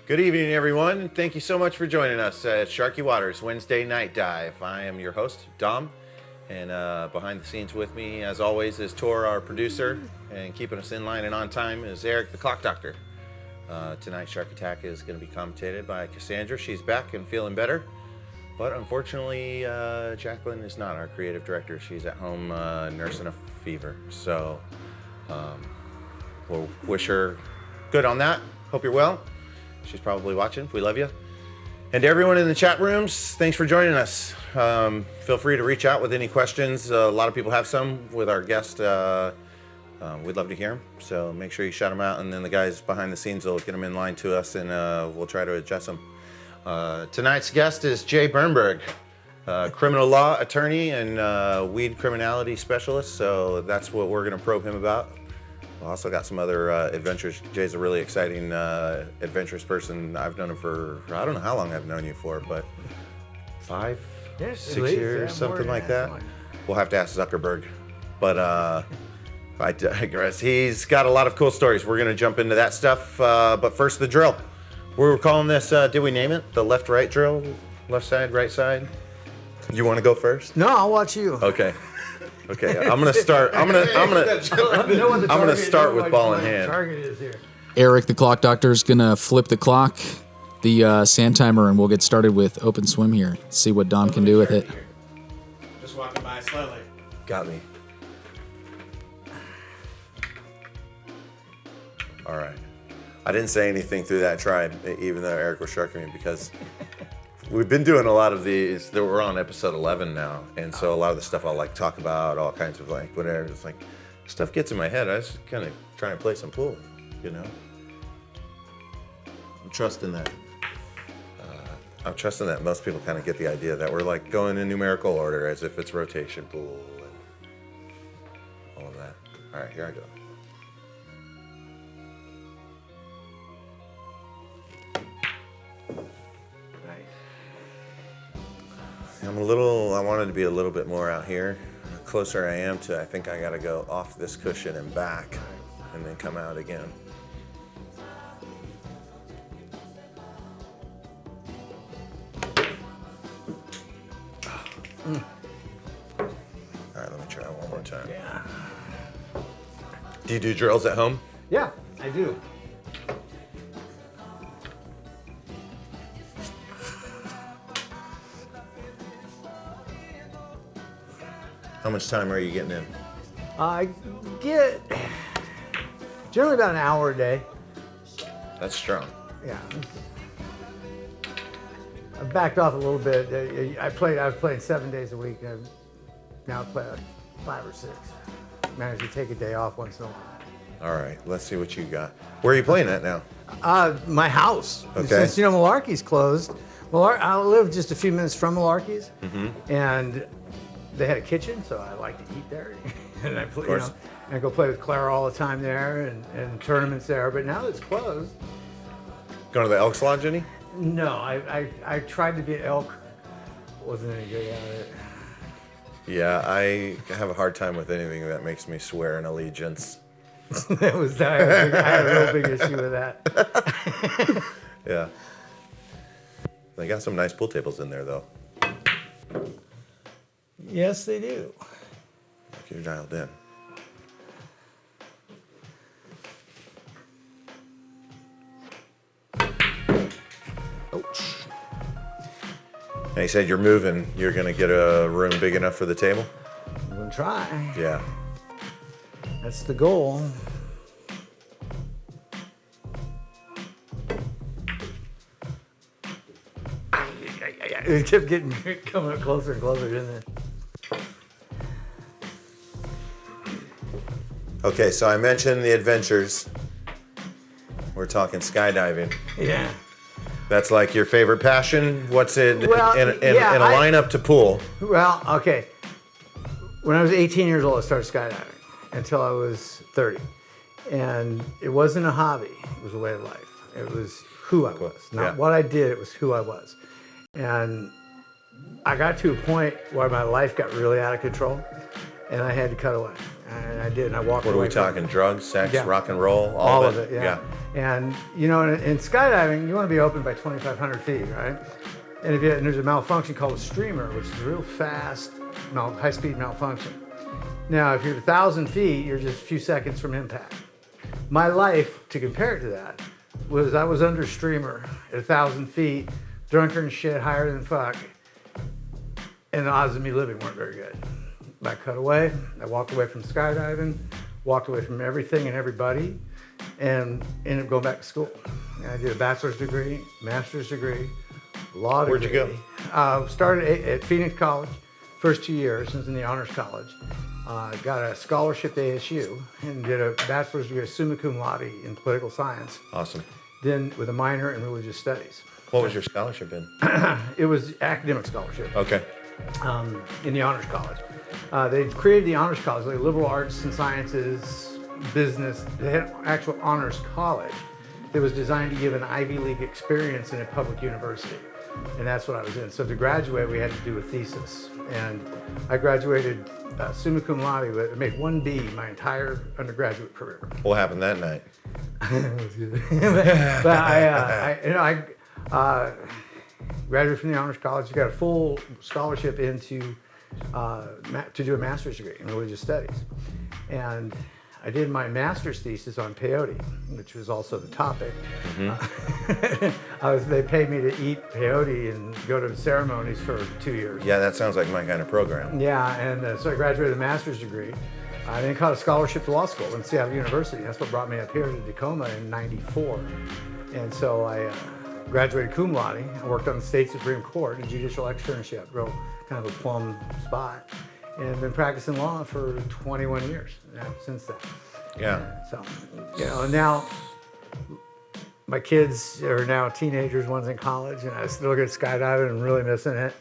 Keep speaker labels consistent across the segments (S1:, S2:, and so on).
S1: Good evening, everyone. Thank you so much for joining us at Sharky Waters Wednesday Night Dive. I am your host, Dom, and behind the scenes with me, as always, is Tor, our producer, and keeping us in line and on time is Eric, the Clock Doctor. Tonight, Shark Attack is going to be commentated by Cassandra. She's back and feeling better, but unfortunately, Jacqueline is not our creative director. She's at home nursing a fever, so we'll wish her good on that. Hope you're well. She's probably watching. We love you. And to everyone in the chat rooms, thanks for joining us. Feel free to reach out with any questions. A lot of people have some with our guest. We'd love to hear them. So make sure you shout them out, and then the guys behind the scenes will get them in line to us, and we'll try to adjust them. Tonight's guest is Jay Bernberg, criminal law attorney and weed criminality specialist. So that's what we're going to probe him about. We've also got some other adventures. Jay's a really exciting, adventurous person. I've known him for, I don't know how long I've known you for, but 5, 6 years, something like that. We'll have to ask Zuckerberg. But I digress. He's got a lot of cool stories. We're going to jump into that stuff. But first, the drill. We were calling this, did we name it? The left-right drill? Left side, right side? You want to go first?
S2: No, I'll watch you.
S1: Okay. Okay, I'm gonna start. I'm gonna start with ball in hand.
S2: Target is here.
S3: Eric, the Clock Doctor, is gonna flip the clock, the sand timer, and we'll get started with open swim here. See what Dom can do with it.
S4: Just walking by slowly.
S1: Got me. All right. I didn't say anything through that try, even though Eric was sharking me, because we've been doing a lot of these. We're on episode 11 now, and so a lot of the stuff I'll talk about, all kinds of whatever. It's stuff gets in my head. I was kind of trying to play some pool, you know. I'm trusting that. Most people kind of get the idea that we're going in numerical order as if it's rotation pool and all of that. All right, here I go. I wanted to be a little bit more out here. The closer I am to, I think I gotta go off this cushion and back, and then come out again. All right, let me try one more time.
S2: Yeah.
S1: Do you do drills at home?
S2: Yeah, I do.
S1: How much time are you getting in?
S2: I get generally about an hour a day.
S1: That's strong.
S2: Yeah. I've backed off a little bit. I was playing 7 days a week. And now I play 5 or 6. Managed to take a day off once in a while.
S1: All right, let's see what you got. Where are you playing at now?
S2: My house.
S1: Okay.
S2: Since Malarkey's closed. I live just a few minutes from Malarkey's, and they had a kitchen, so I like to eat there. And I play, I go play with Clara all the time there, and tournaments there. But now that it's closed.
S1: Going to the Elks Lodge any?
S2: No, I tried to be elk. Wasn't any good at it.
S1: Yeah, I have a hard time with anything that makes me swear an allegiance.
S2: I had a real big issue with that.
S1: Yeah. They got some nice pool tables in there, though.
S2: Yes, they do.
S1: Like you're dialed in.
S2: Ouch.
S1: And he said you're moving. You're going to get a room big enough for the table?
S2: I'm going to try.
S1: Yeah.
S2: That's the goal. It kept coming up closer and closer, didn't it?
S1: Okay, so I mentioned the adventures. We're talking skydiving.
S2: Yeah.
S1: That's like your favorite passion? What's it
S2: Well,
S1: in a lineup to pool?
S2: Well, okay. When I was 18 years old, I started skydiving until I was 30. And it wasn't a hobby. It was a way of life. It was who I was. Not what I did, it was who I was. And I got to a point where my life got really out of control, and I had to cut away. And I did, and I walked away.
S1: What are we talking? Drugs, sex,
S2: Yeah.
S1: rock and roll,
S2: All of it, yeah. And you know, in skydiving, you want to be open by 2,500 feet, right? And there's a malfunction called a streamer, which is a real fast, high-speed malfunction. Now, if you're 1,000 feet, you're just a few seconds from impact. My life, to compare it to that, was I was under streamer at 1,000 feet, drunker and shit, higher than fuck, and the odds of me living weren't very good. I cut away. I walked away from skydiving, walked away from everything and everybody, and ended up going back to school. And I did a bachelor's degree, master's degree, law degree.
S1: Where'd you go?
S2: Started at Phoenix College, first 2 years, I was in the honors college. Got a scholarship to ASU and did a bachelor's degree summa cum laude in political science.
S1: Awesome.
S2: Then with a minor in religious studies.
S1: What was your scholarship in?
S2: It was academic scholarship.
S1: Okay.
S2: In the honors college. They created the honors college, like liberal arts and sciences, business. They had an actual honors college that was designed to give an Ivy League experience in a public university. And that's what I was in. So to graduate, we had to do a thesis. And I graduated summa cum laude, but I made 1 B my entire undergraduate career.
S1: What happened that night?
S2: But I graduated from the honors college. Got a full scholarship into to do a master's degree in religious studies, and I did my master's thesis on peyote, which was also the topic. Mm-hmm. They paid me to eat peyote and go to ceremonies for 2 years.
S1: Yeah, that sounds like my kind of program.
S2: Yeah, and so I graduated with a master's degree. I then caught a scholarship to law school in Seattle University. That's what brought me up here to Tacoma in '94. And so I graduated cum laude. I worked on the state Supreme Court, a judicial externship, real kind of a plum spot. And been practicing law for 21 years since then.
S1: Yeah.
S2: So, you know, and now my kids are now teenagers, one's in college, and I still get skydiving and really missing it.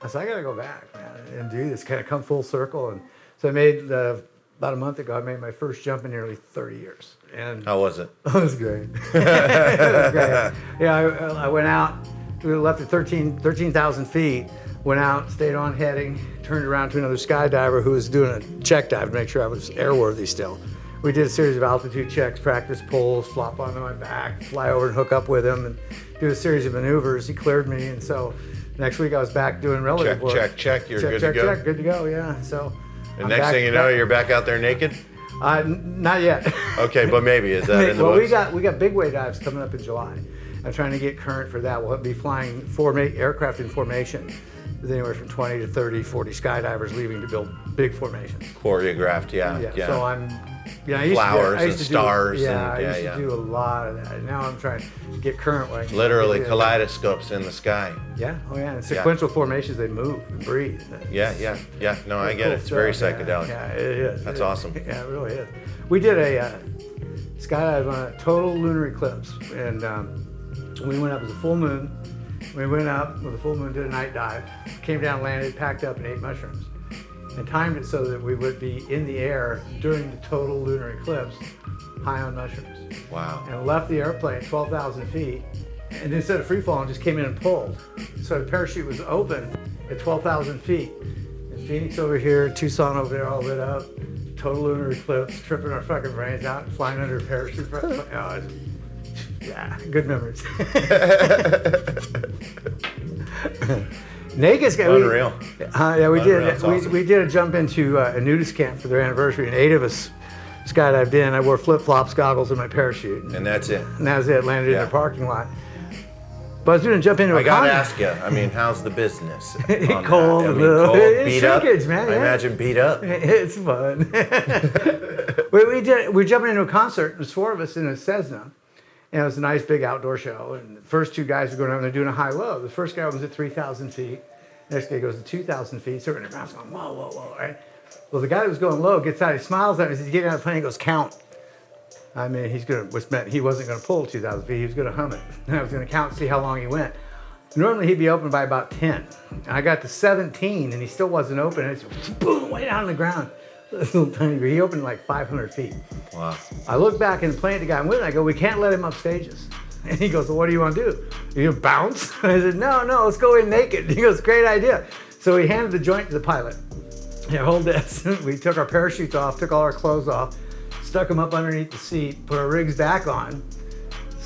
S2: I said, I gotta go back, man, and do this, kind of come full circle. And so I made, about a month ago, I made my first jump in nearly 30 years. And
S1: How was it?
S2: it was great. It was great. Yeah, I went out, we left at 13,000 feet, went out, stayed on heading, turned around to another skydiver who was doing a check dive to make sure I was airworthy still. We did a series of altitude checks, practice pulls, flop onto my back, fly over and hook up with him, and do a series of maneuvers. He cleared me, and so next week I was back doing relative work.
S1: Check. You're good
S2: check,
S1: to go.
S2: Check, good to go. Yeah. So.
S1: And next thing you know, you're back out there naked.
S2: Not yet.
S1: Okay, but maybe is that in the
S2: well,
S1: books?
S2: we got big wave dives coming up in July. I'm trying to get current for that. We'll be flying aircraft in formation with anywhere from 20 to 30, 40 skydivers leaving to build big formations.
S1: Choreographed, yeah.
S2: So I'm,
S1: Flowers and stars.
S2: I used to do a lot of that. Now I'm trying to get current. Where I can
S1: Literally
S2: do
S1: kaleidoscopes in the sky.
S2: Yeah, and sequential formations, they move and breathe.
S1: Yeah. No, I get it. It's very psychedelic.
S2: Yeah, it is.
S1: That's awesome.
S2: Yeah, it really is. We did a skydive on a total lunar eclipse, and we went up as a full moon. We went up with a full moon, did a night dive, came down, landed, packed up, and ate mushrooms. And timed it so that we would be in the air during the total lunar eclipse, high on mushrooms.
S1: Wow.
S2: And left the airplane 12,000 feet, and instead of free falling, just came in and pulled. So the parachute was open at 12,000 feet. And Phoenix over here, Tucson over there, all lit up, total lunar eclipse, tripping our fucking brains out, flying under a parachute. Yeah, good memories. Naked sky.
S1: Unreal.
S2: We did.
S1: Awesome.
S2: We did a jump into a nudist camp for their anniversary, and 8 of us skydived in. I wore flip-flops, goggles, and my parachute.
S1: And that's it.
S2: And that was it. Landed in the parking lot. But I was doing a jump into a
S1: I gotta
S2: condo.
S1: ask you. I mean, how's the business? on
S2: Cold,
S1: that? I mean,
S2: little.
S1: cold,
S2: It's
S1: beat up.
S2: shrinkage, man.
S1: I
S2: Yeah.
S1: imagine beat up.
S2: It's fun. We're jumping into a concert. There's 4 of us in a Cessna. And it was a nice big outdoor show. And the first 2 guys were going around, they're doing a high-low. The first guy was at 3,000 feet. The next guy goes to 2,000 feet. So we're in the ground going, whoa, whoa, whoa, right? Well, the guy that was going low gets out, he smiles at me, he says, get out of the plane, he goes, count. I mean, which meant he wasn't going to pull 2,000 feet, he was going to hum it. And I was going to count and see how long he went. Normally he'd be open by about 10. And I got to 17 and he still wasn't open. And it's boom, way down on the ground. Little tiny, he opened like 500 feet.
S1: Wow.
S2: I look back and the plane the guy I'm with, and I go, we can't let him up stages. And he goes, well, what do you want to do? You bounce? I said, no, let's go in naked. He goes, great idea. So he handed the joint to the pilot. Yeah, hold this. We took our parachutes off, took all our clothes off, stuck them up underneath the seat, put our rigs back on,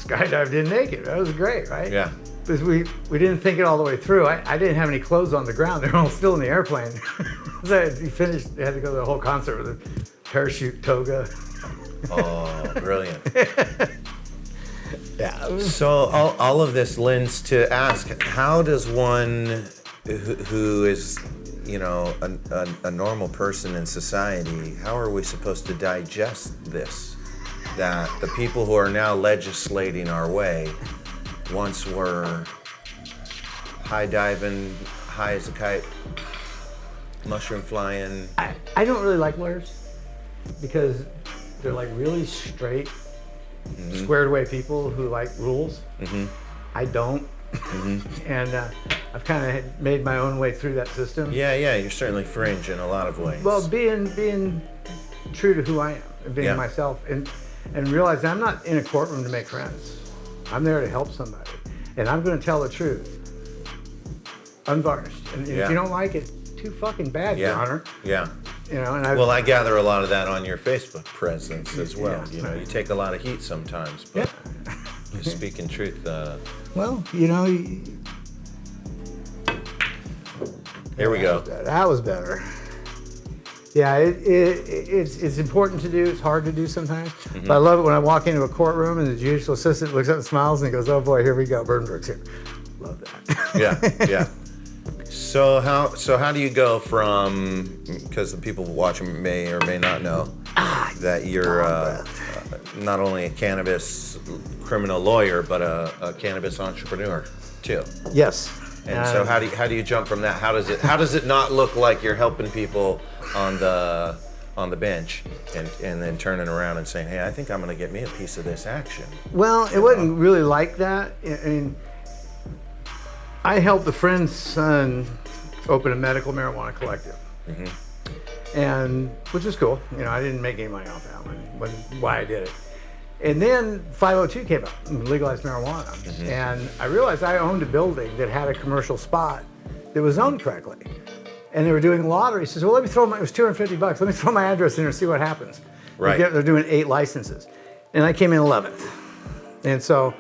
S2: skydived in naked. That was great, right?
S1: Yeah.
S2: Because we didn't think it all the way through. I didn't have any clothes on the ground. They were all still in the airplane. So you finished, they had to go to the whole concert with a parachute toga.
S1: Oh, brilliant.
S2: Yeah.
S1: So all of this lends to ask, how does one who is, a normal person in society, how are we supposed to digest this? That the people who are now legislating our way once were high diving, high as a kite, mushroom flying.
S2: I don't really like lawyers because they're like really straight, squared away people who like rules. I don't. And I've kind of made my own way through that system.
S1: Yeah, you're certainly fringe in a lot of ways.
S2: Well, being true to who I am and being myself and realize I'm not in a courtroom to make friends. I'm there to help somebody. And I'm going to tell the truth, unvarnished. And if you don't like it, too fucking bad, Your Honor.
S1: Yeah.
S2: And
S1: I gather a lot of that on your Facebook presence as well. You take a lot of heat sometimes, but you're speaking truth.
S2: Well,
S1: Here we go.
S2: That was better. Yeah, it's important to do. It's hard to do sometimes. But I love it when I walk into a courtroom and the judicial assistant looks up and smiles and he goes, "Oh boy, here we go. Bernberg's here." Love that.
S1: Yeah. So how do you go from, because the people watching may or may not know that you're not only a cannabis criminal lawyer but a cannabis entrepreneur too?
S2: Yes.
S1: And so how do you jump from that? How does it not look like you're helping people on the bench and then turning around and saying, "Hey, I think I'm going to get me a piece of this action"?
S2: Well, it wasn't really like that. I mean, I helped a friend's son open a medical marijuana collective, and which was cool. I didn't make any money off that one. Wasn't why I did it. And then 502 came out, legalized marijuana, and I realized I owned a building that had a commercial spot that was zoned correctly, and they were doing lottery. He says, "Well, let me throw it was $250. Let me throw my address in there and see what happens."
S1: Right.
S2: They're doing 8 licenses, and I came in 11th, and so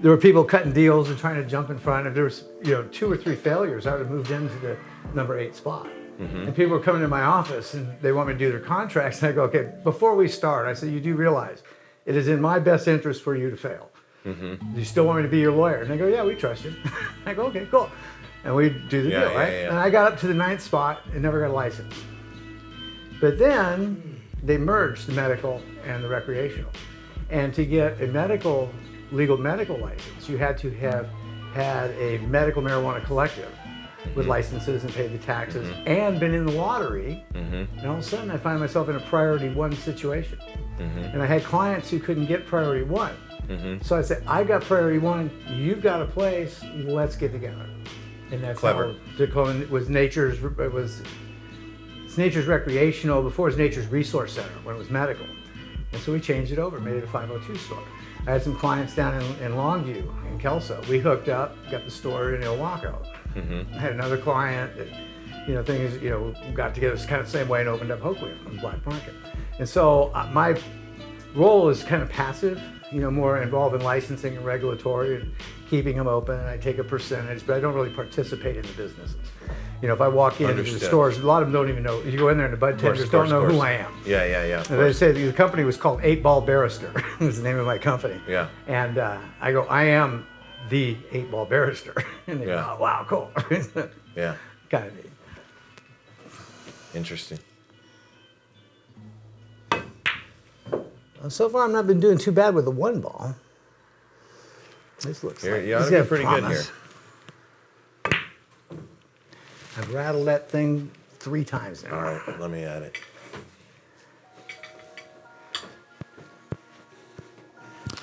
S2: there were people cutting deals and trying to jump in front. If there was 2 or 3 failures, I would have moved into the number 8 spot. And people were coming to my office and they want me to do their contracts, and I go, "Okay, before we start," I said, "you do realize it is in my best interest for you to fail. Do you still want me to be your lawyer?" And they go, "Yeah, we trust you." I go, "Okay, cool." And we do the deal, right? And I got up to the 9th spot and never got a license. But then they merged the medical and the recreational. And to get a legal medical license, you had to have had a medical marijuana collective with licenses and paid the taxes and been in the lottery. And all of a sudden I find myself in a priority 1 situation. And I had clients who couldn't get priority 1. So I said, "I got priority 1, you've got a place, let's get together." And that's
S1: Clever.
S2: how Tacoma was Nature's Recreational, before it was Nature's Resource Center when it was medical. And so we changed it over, made it a 502 store. I had some clients down in Longview, in Kelso. We hooked up, got the store in Ilwaco. I had another client that, got together kind of the same way and opened up Hoquiam on the black market. And so my role is kind of passive, more involved in licensing and regulatory and keeping them open. And I take a percentage, but I don't really participate in the businesses. If I walk into the stores, a lot of them don't even know. You go in there and the bud tenders don't know who I am.
S1: Yeah.
S2: And they say the company was called 8 Ball Barrister. Was the name of my company.
S1: Yeah.
S2: And I go, "I am the 8 Ball Barrister." And they go, "Oh, wow, cool."
S1: Yeah.
S2: Kind of neat.
S1: Interesting.
S2: So far, I've not been doing too bad with the 1 ball. This looks like
S1: You ought to be pretty good here.
S2: I've rattled that thing 3 times now.
S1: All right, let me add it.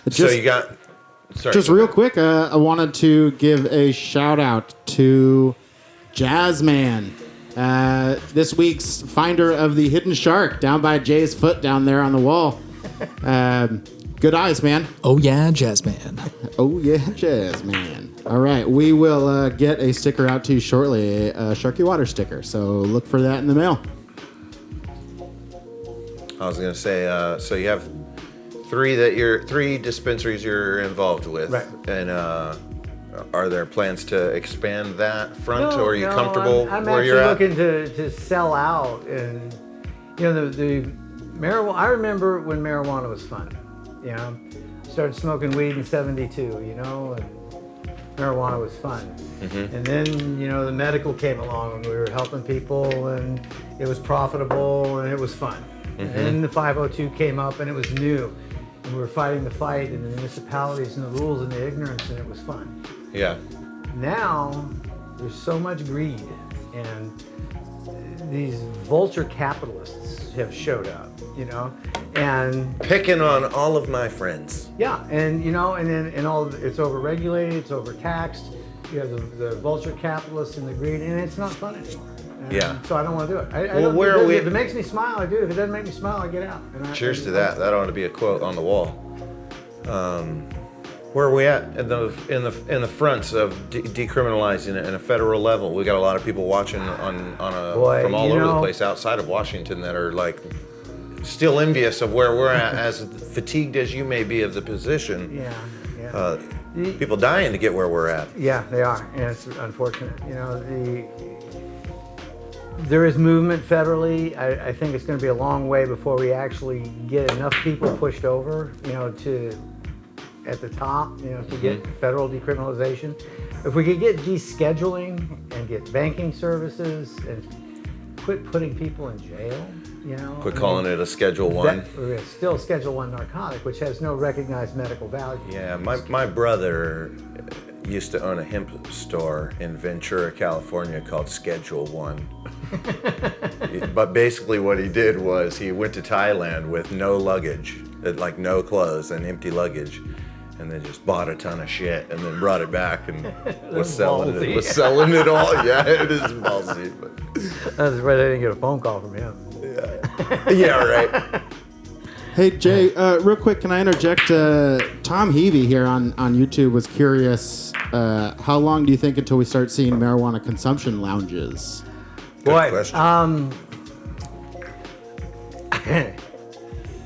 S1: So you got... Sorry.
S5: Just real quick, I wanted to give a shout out to Jazzman, this week's finder of the hidden shark down by Jay's foot down there on the wall. Good eyes, man.
S3: Oh yeah, Jazzman.
S5: Oh yeah, Jazzman. All right, we will get a sticker out to you shortly, a Sharky Water sticker. So look for that in the mail.
S1: I was going to say, so you have three dispensaries you're involved with.
S2: Right.
S1: And are there plans to expand that front,
S2: No,
S1: or are you
S2: no,
S1: comfortable
S2: I'm
S1: where you're
S2: actually
S1: at?
S2: looking to sell out, and the marijuana. I remember when marijuana was fun. Started smoking weed in '72. And marijuana was fun.
S1: Mm-hmm.
S2: And then the medical came along, and we were helping people, and it was profitable, and it was fun.
S1: Mm-hmm.
S2: And then the 502 came up, and it was new, and we were fighting the fight in the municipalities and the rules and the ignorance, and it was fun.
S1: Yeah.
S2: Now there's so much greed, and these vulture capitalists have showed up, and
S1: Picking on all of my friends.
S2: yeah, and it's overregulated, it's overtaxed. You have the vulture capitalists and the greed, and it's not fun anymore. And
S1: Yeah.
S2: So I don't want to do it.
S1: Well, where are we-
S2: If it makes me smile, I do. If it doesn't make me smile, I get out.
S1: Cheers to that. That ought to be a quote on the wall. Where are we at in the fronts of decriminalizing it in a federal level? We got a lot of people watching
S2: Boy,
S1: from all over the place outside of Washington that are like still envious of where we're at, as fatigued as you may be of the position.
S2: Yeah.
S1: People dying to get where we're at.
S2: Yeah, they are, and it's unfortunate. There is movement federally. I think it's going to be a long way before we actually get enough people pushed over, to at the top, to get federal decriminalization. If we could get descheduling and get banking services and quit putting people in jail,
S1: Quit calling it a Schedule 1.
S2: It's still Schedule 1 narcotic, which has no recognized medical value.
S1: Yeah, my brother used to own a hemp store in Ventura, California called Schedule 1. But basically what he did was he went to Thailand with no luggage, like no clothes and empty luggage, and then just bought a ton of shit and then brought it back and was selling
S2: ballsy.
S1: it. Was selling it all. Yeah, it is ballsy. But
S2: That's why they didn't get a phone call from him.
S1: yeah, right.
S5: Hey Jay, real quick, can I interject? Tom Heavey here on YouTube was curious. How long do you think until we start seeing marijuana consumption lounges?
S2: Boy,
S1: question.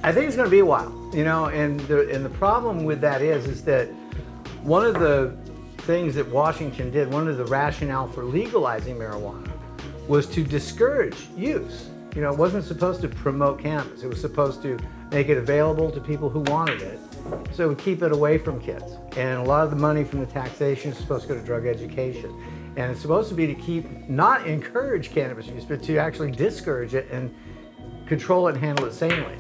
S2: I think it's going to be a while, and the problem with that is that one of the things that Washington did, one of the rationale for legalizing marijuana was to discourage use. It wasn't supposed to promote cannabis. It was supposed to make it available to people who wanted it, so it would keep it away from kids. And a lot of the money from the taxation is supposed to go to drug education. And it's supposed to be to not encourage cannabis use, but to actually discourage it and control it and handle it sanely.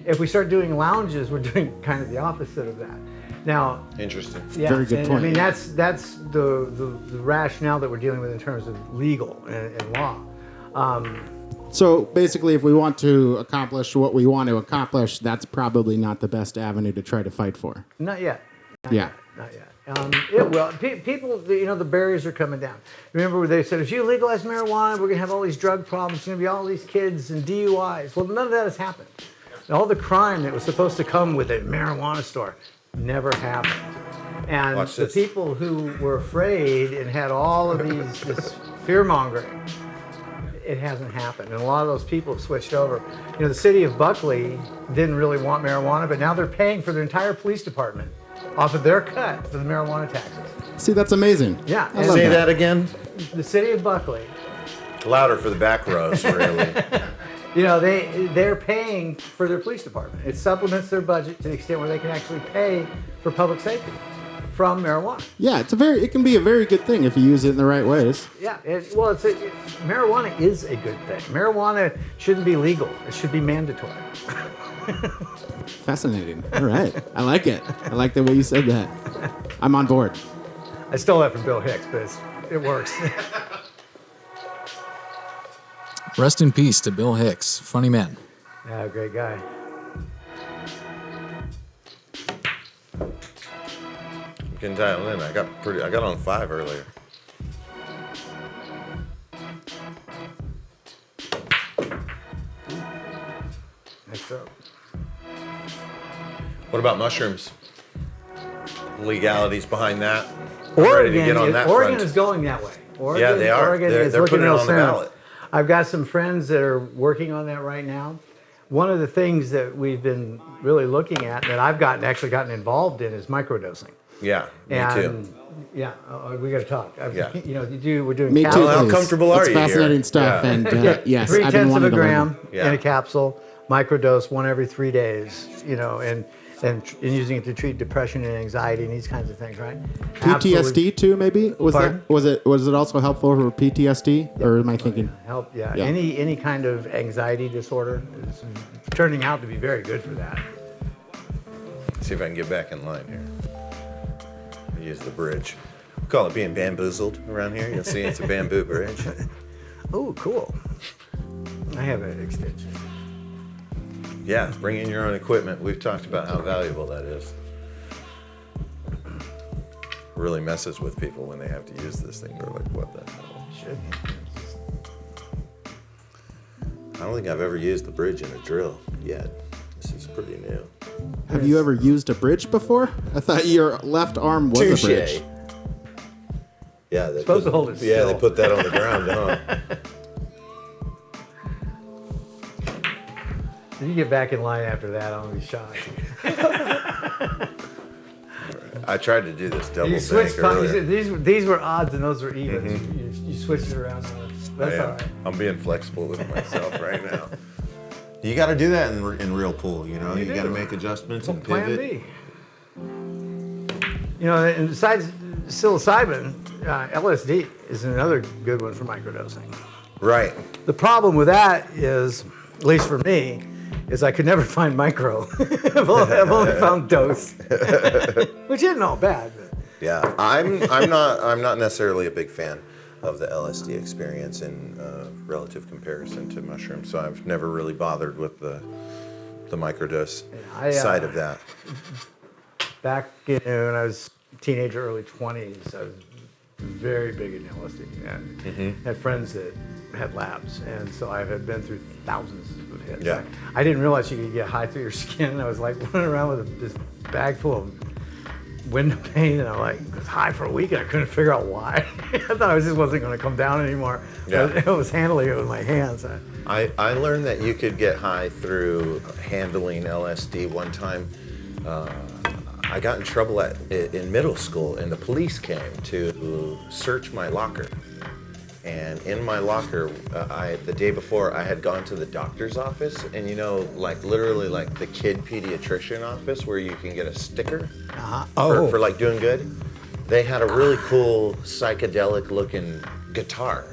S2: If we start doing lounges, we're doing kind of the opposite of that. Now,
S1: Interesting.
S2: yeah,
S5: Very good point.
S2: I mean, that's the rationale that we're dealing with in terms of legal and law.
S5: So basically, if we want to accomplish what we want to accomplish, that's probably not the best avenue to try to fight for.
S2: Not yet.
S5: Yeah.
S2: Not yet. It will. People, the barriers are coming down. Remember, they said if you legalize marijuana, we're going to have all these drug problems. There's going to be all these kids and DUIs. Well, none of that has happened. All the crime that was supposed to come with a marijuana store never happened. And
S1: Watch
S2: the
S1: this.
S2: people who were afraid and had all of this fear mongering, it hasn't happened. And a lot of those people have switched over. The city of Buckley didn't really want marijuana, but now they're paying for their entire police department off of their cut for the marijuana taxes.
S5: See, that's amazing.
S2: Yeah.
S5: I love
S1: Say
S5: that.
S1: that again.
S2: The city of Buckley,
S1: Louder for the back rows, really.
S2: they're paying for their police department. It supplements their budget to the extent where they can actually pay for public safety from marijuana.
S5: Yeah, it can be a very good thing if you use it in the right ways.
S2: Yeah, marijuana is a good thing. Marijuana shouldn't be legal. It should be mandatory.
S5: Fascinating. All right. I like it. I like the way you said that. I'm on board.
S2: I stole that from Bill Hicks, but it works.
S3: Rest in peace to Bill Hicks. Funny man.
S2: Yeah, great guy.
S1: Getting dialed in. I got on 5 earlier.
S2: Next up.
S1: What about mushrooms? Legalities behind that. I'm ready to get on that
S2: Oregon
S1: front.
S2: is going that way. Oregon,
S1: Yeah, they are.
S2: Oregon
S1: They're
S2: is looking
S1: putting it
S2: real
S1: on the
S2: soon.
S1: ballot.
S2: I've got some friends that are working on that right now. one of the things that we've been really looking at, that I've actually gotten involved in, is microdosing.
S1: Yeah, me too.
S2: Yeah, we got to talk.
S1: Yeah.
S2: We're doing
S5: Me too.
S2: capsules.
S1: How
S5: please.
S1: comfortable are
S5: It's
S1: you
S5: fascinating
S1: here?
S5: stuff,
S1: Yeah.
S5: and yes,
S2: 3/10
S5: I've been
S2: of
S5: wanting
S2: a
S5: to learn.
S2: gram
S1: Yeah.
S2: in a capsule, microdose, one every 3 days, and using it to treat depression and anxiety and these kinds of things, right?
S5: PTSD
S2: Absolutely
S5: too, maybe
S2: Pardon?
S5: was it also helpful for PTSD, or am I thinking?
S2: help. Yeah,
S5: Yeah.
S2: any kind of anxiety disorder is turning out to be very good for that.
S1: See if I can get back in line here. Use the bridge. We call it being bamboozled around here. You'll see it's a bamboo bridge.
S2: Oh, cool. I have an extension.
S1: Yeah, bring in your own equipment. We've talked about how valuable that is. Really messes with people when they have to use this thing. They're like, what the hell?
S2: Should.
S1: I don't think I've ever used the bridge in a drill yet. This is pretty new.
S5: Have you ever used a bridge before? I thought your left arm was a
S1: Touche.
S5: bridge.
S1: Yeah, they
S2: Supposed to hold it
S1: Yeah,
S2: still.
S1: they put that on the ground, huh?
S2: If you get back in line after that, I'm gonna be shocked.
S1: I tried to do this double
S2: You
S1: bank
S2: switched.
S1: earlier.
S2: These were odds and those were evens. You switched it around. That's all right.
S1: I'm being flexible with myself right now. You got to do that in real pool, you know. You got to
S2: do.
S1: make adjustments and
S2: Plan
S1: pivot.
S2: B. And besides psilocybin, LSD is another good one for microdosing.
S1: Right.
S2: The problem with that is, at least for me, is I could never find micro. I've only found dose, which isn't all bad. But.
S1: Yeah, I'm not necessarily a big fan of the LSD experience in relative comparison to mushrooms, so I've never really bothered with the microdose side of that.
S2: Back when I was a teenager, early 20s, I was very big in LSD. And had friends that had labs, and so I had been through thousands of hits.
S1: Yeah.
S2: I didn't realize you could get high through your skin. I was like running around with this bag full of window pane, and I was high for a week, and I couldn't figure out why. I thought I just wasn't going to come down anymore.
S1: Yeah.
S2: I was handling it with my hands.
S1: I learned that you could get high through handling LSD one time. I got in trouble in middle school, and the police came to search my locker. And in my locker, the day before, I had gone to the doctor's office, and literally like the kid pediatrician office where you can get a sticker for like doing good. They had a really cool psychedelic looking guitar,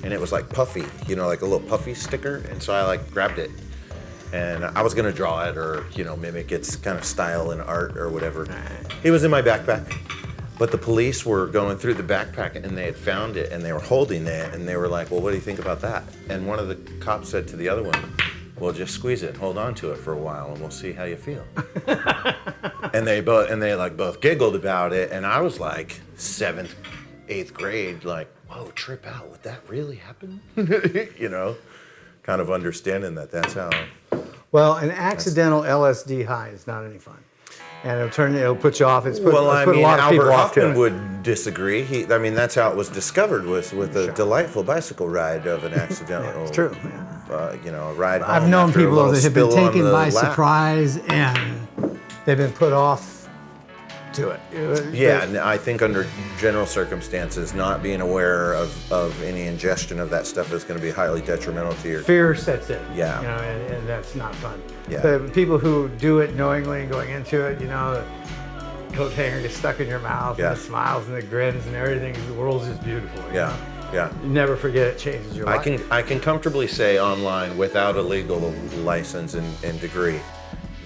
S1: and it was like puffy, like a little puffy sticker. And so I grabbed it, and I was gonna draw it or mimic its kind of style and art or whatever. It was in my backpack. But the police were going through the backpack, and they had found it, and they were holding it, and they were like, well, what do you think about that? And one of the cops said to the other one, well, just squeeze it, hold on to it for a while, and we'll see how you feel. and they both giggled about it, and I was like 7th, 8th grade, like, whoa, trip out, would that really happen? Kind of understanding that's how.
S2: Well, an accidental LSD high is not any fun. And it'll put you off. It's put,
S1: Well, I
S2: it's put
S1: mean,
S2: a lot of
S1: Albert
S2: people off to
S1: Hoffman
S2: it.
S1: would disagree. That's how it was discovered, with a delightful bicycle ride of an accidental.
S2: It's true.
S1: A ride home.
S2: I've known
S1: after a
S2: people
S1: little
S2: that have been
S1: spill on
S2: taken
S1: the
S2: by
S1: lap.
S2: surprise and they've been put off to it.
S1: Yeah, and I think under general circumstances, not being aware of any ingestion of that stuff is going to be highly detrimental to your.
S2: Fear sets in.
S1: Yeah.
S2: And that's not fun.
S1: Yeah.
S2: The people who do it knowingly and going into it, the coat hanger gets stuck in your mouth,
S1: Yeah.
S2: and the smiles and the grins and everything. The world's just beautiful.
S1: Yeah, yeah.
S2: You never forget it changes your life.
S1: I can comfortably say online, without a legal license and degree,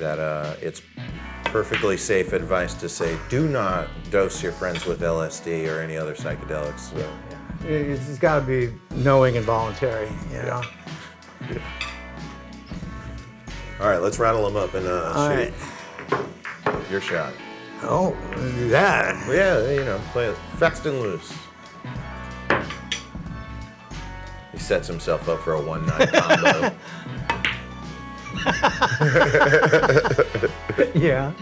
S1: that it's perfectly safe advice to say, do not dose your friends with LSD or any other psychedelics.
S2: Yeah. It's got to be knowing and voluntary,
S1: Yeah. All right, let's rattle them up and
S2: All
S1: shoot.
S2: right.
S1: Your shot.
S2: Oh, do that.
S1: Well, yeah, play it fast and loose. He sets himself up for a one-night combo.
S2: Yeah.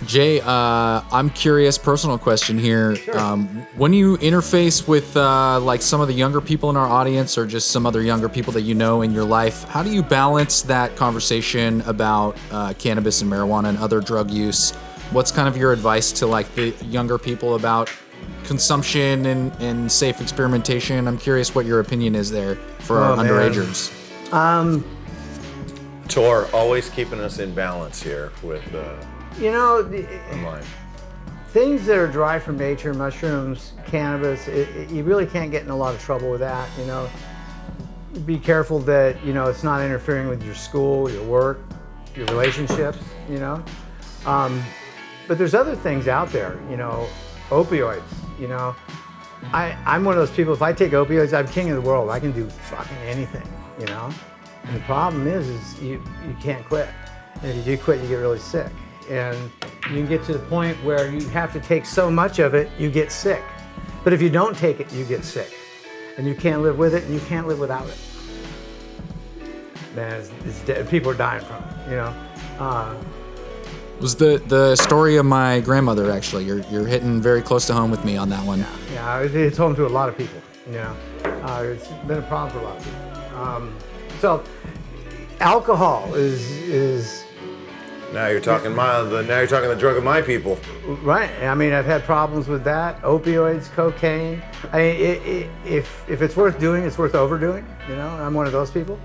S3: Jay, I'm curious, personal question here.
S2: Sure.
S3: When you interface with like some of the younger people in our audience or just some other younger people that you know in your life, how do you balance that conversation about cannabis and marijuana and other drug use? What's kind of your advice to like the younger people about consumption and safe experimentation? I'm curious what your opinion is there for our underagers.
S1: Tor, always keeping us in balance here with online.
S2: Things that are derived from nature, mushrooms, cannabis, you really can't get in a lot of trouble with that. Be careful that it's not interfering with your school, your work, your relationships. But there's other things out there. Opioids. I'm one of those people. If I take opioids, I'm king of the world. I can do fucking anything. And the problem is you can't quit. And if you do quit, you get really sick. And you can get to the point where you have to take so much of it, you get sick. But if you don't take it, you get sick. And you can't live with it, and you can't live without it. Man, it's dead. People are dying from it,
S3: Was the story of my grandmother, actually. You're hitting very close to home with me on that one.
S2: Yeah, it's home to a lot of people, It's been a problem for a lot of people. So alcohol is
S1: Now you're talking the drug of my people.
S2: right. I mean, I've had problems with that. Opioids, cocaine. I mean, if it's worth doing, it's worth overdoing. I'm one of those people,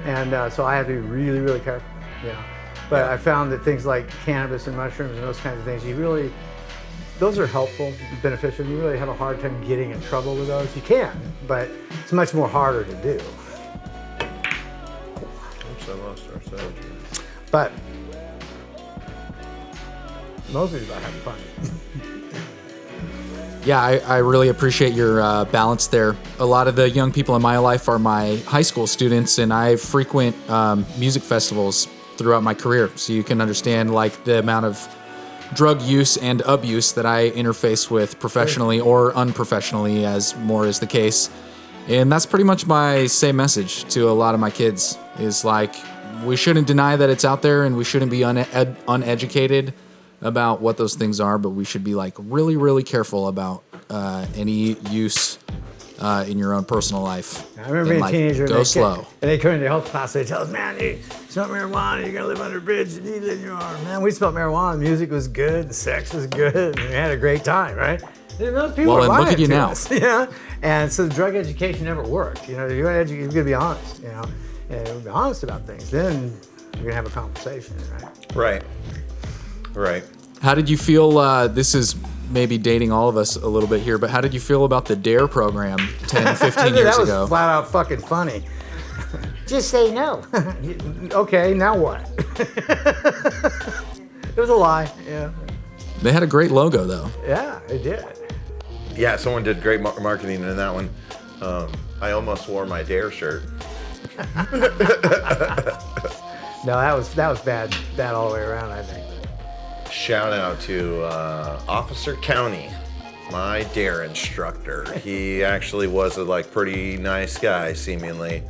S2: and so I have to be really, really careful. But I found that things like cannabis and mushrooms and those kinds of things, those are helpful, beneficial. You really have a hard time getting in trouble with those. You can, but it's much more harder to do.
S1: Oops, I lost our sound.
S2: But mostly it's about having fun.
S3: Yeah, I really appreciate your balance there. A lot of the young people in my life are my high school students, and I frequent music festivals throughout my career, so you can understand like the amount of drug use and abuse that I interface with professionally or unprofessionally, as more is the case. And that's pretty much my same message to a lot of my kids is like, we shouldn't deny that it's out there, and we shouldn't be uneducated about what those things are, but we should be like really, really careful about any use in your own personal life.
S2: I remember being a teenager.
S3: Go slow.
S2: And they come into the health class, they tell us, man, you smoke marijuana, you're going to live under a bridge, you need it in your arm. Man, we smoked marijuana, the music was good, the sex was good, and we had a great time, right? And those people
S3: Well,
S2: are
S3: and look
S2: lying
S3: at you
S2: to
S3: now.
S2: us, And so the drug education never worked. You're going to be honest, and be honest about things. Then you're going to have a conversation, right?
S1: Right.
S3: How did you feel, this is maybe dating all of us a little bit here, but how did you feel about the DARE program 10, 15 years
S2: That was
S3: ago?
S2: flat out fucking funny. Just say no. Okay, now what? It was a lie, yeah.
S3: They had a great logo, though.
S2: Yeah, it did.
S1: Yeah, someone did great marketing in that one. I almost wore my Dare shirt.
S2: No, that was bad all the way around, I think.
S1: Shout out to Officer County, my Dare instructor. He actually was a pretty nice guy, seemingly.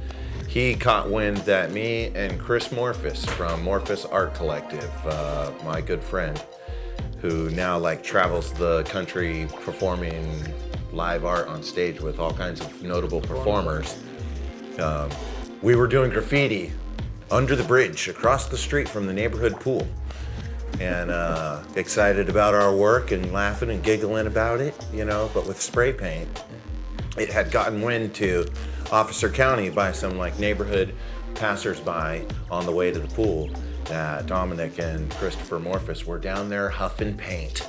S1: He caught wind that me and Chris Morphus from Morphus Art Collective, my good friend, who now travels the country performing live art on stage with all kinds of notable performers. We were doing graffiti under the bridge across the street from the neighborhood pool. And excited about our work and laughing and giggling about it, but with spray paint. It had gotten wind to Officer County by some neighborhood passersby on the way to the pool that Dominic and Christopher Morphus were down there huffing paint.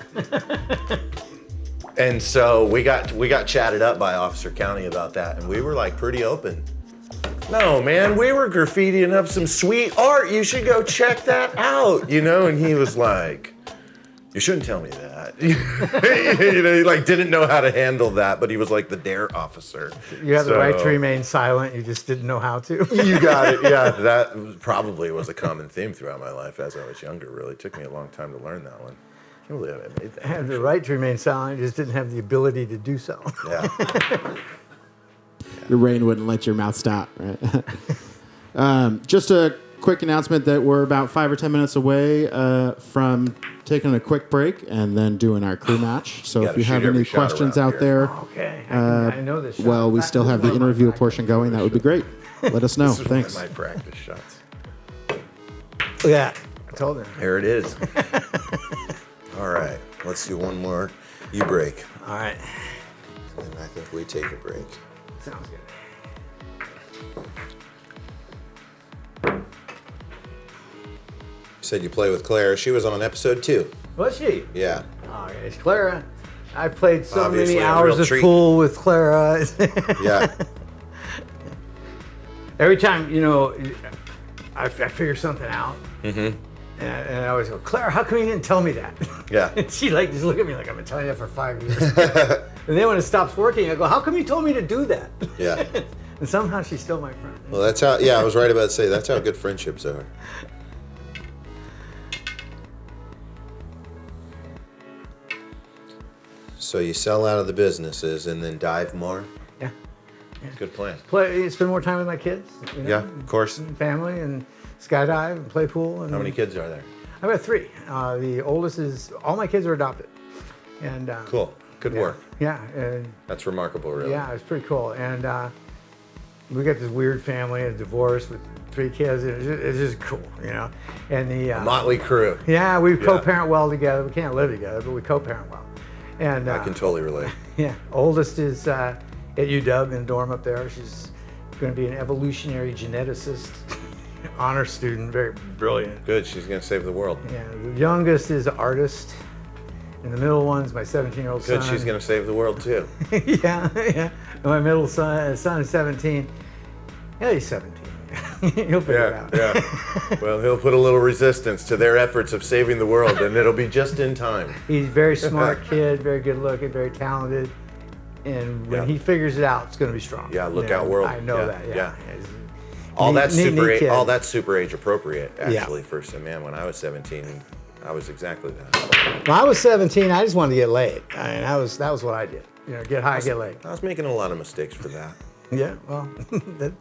S1: And so we got chatted up by Officer County about that, and we were pretty open. No, man, we were graffitiing up some sweet art. You should go check that out, And he was like, you shouldn't tell me that. He didn't know how to handle that, but he was the DARE officer.
S2: You have the right to remain silent. You just didn't know how to.
S1: You got it. Yeah, that probably was a common theme throughout my life as I was younger. Really took me a long time to learn that one. I can't believe I made that.
S2: I had the right to remain silent. You just didn't have the ability to do so.
S1: Yeah.
S5: Your brain wouldn't let your mouth stop, right? Just a quick announcement that we're about 5 or 10 minutes away from taking a quick break and then doing our crew match. So if you have any questions out there,
S2: Okay, I know this shot.
S5: well, we still have the interview portion going. That would be great. Let us know.
S1: This is
S5: Thanks.
S1: one of my practice shots.
S2: Look at that. I told him.
S1: There it is. All right, let's do one more. You break.
S2: All right.
S1: And I think we take a break.
S2: Sounds good.
S1: You said you play with Claire. She was on episode 2.
S2: Was she?
S1: Yeah.
S2: Oh, it's Clara. I played so
S1: Obviously,
S2: many
S1: a
S2: hours
S1: real
S2: of
S1: treat.
S2: pool with Clara.
S1: Yeah.
S2: Every time, I figure something out. Mm-hmm. And I always go, Clara, how come you didn't tell me that?
S1: Yeah.
S2: And she just look at me like I've been telling you that for 5 years. And then when it stops working, I go, how come you told me to do that?
S1: Yeah.
S2: And somehow she's still my friend.
S1: Well, that's how. Yeah, I was right about to say that's how good friendships are. So you sell out of the businesses and then dive more.
S2: Yeah.
S1: Good plan.
S2: Spend more time with my kids.
S1: Yeah, of course.
S2: And family and skydive and play pool. And
S1: How many kids are there?
S2: I've got 3. The oldest all my kids are adopted. And
S1: Cool. Good work.
S2: Yeah. And
S1: That's remarkable, really.
S2: yeah, it's pretty cool. And we got this weird family, a divorce with 3 kids. It's just cool, And the
S1: Motley crew.
S2: yeah, we co-parent well together. We can't live together, but we co-parent well. And
S1: I can totally relate.
S2: yeah, oldest is at UW in the dorm up there. She's going to be an evolutionary geneticist, honor student, very brilliant.
S1: Good. She's gonna save the world.
S2: Yeah, the youngest is an artist, and the middle one's my 17-year-old son.
S1: Good. She's gonna save the world too.
S2: yeah. And my middle son is 17. Yeah, he's 17. He'll figure it out.
S1: Yeah. Well, he'll put a little resistance to their efforts of saving the world, and it'll be just in time.
S2: He's a very smart kid, very good looking, very talented. And when he figures it out, it's going to be strong.
S1: Yeah, look out, world.
S2: I know
S1: Yeah,
S2: that.
S1: yeah.
S2: He's
S1: All that's
S2: neat
S1: super.
S2: kid.
S1: All that's super age appropriate.
S2: Yeah.
S1: Actually, for some man, when I was 17, I was exactly that.
S2: When I was 17, I just wanted to get laid. I mean, that was what I did. Get high, get laid.
S1: I was making a lot of mistakes for that.
S2: Yeah, well, that,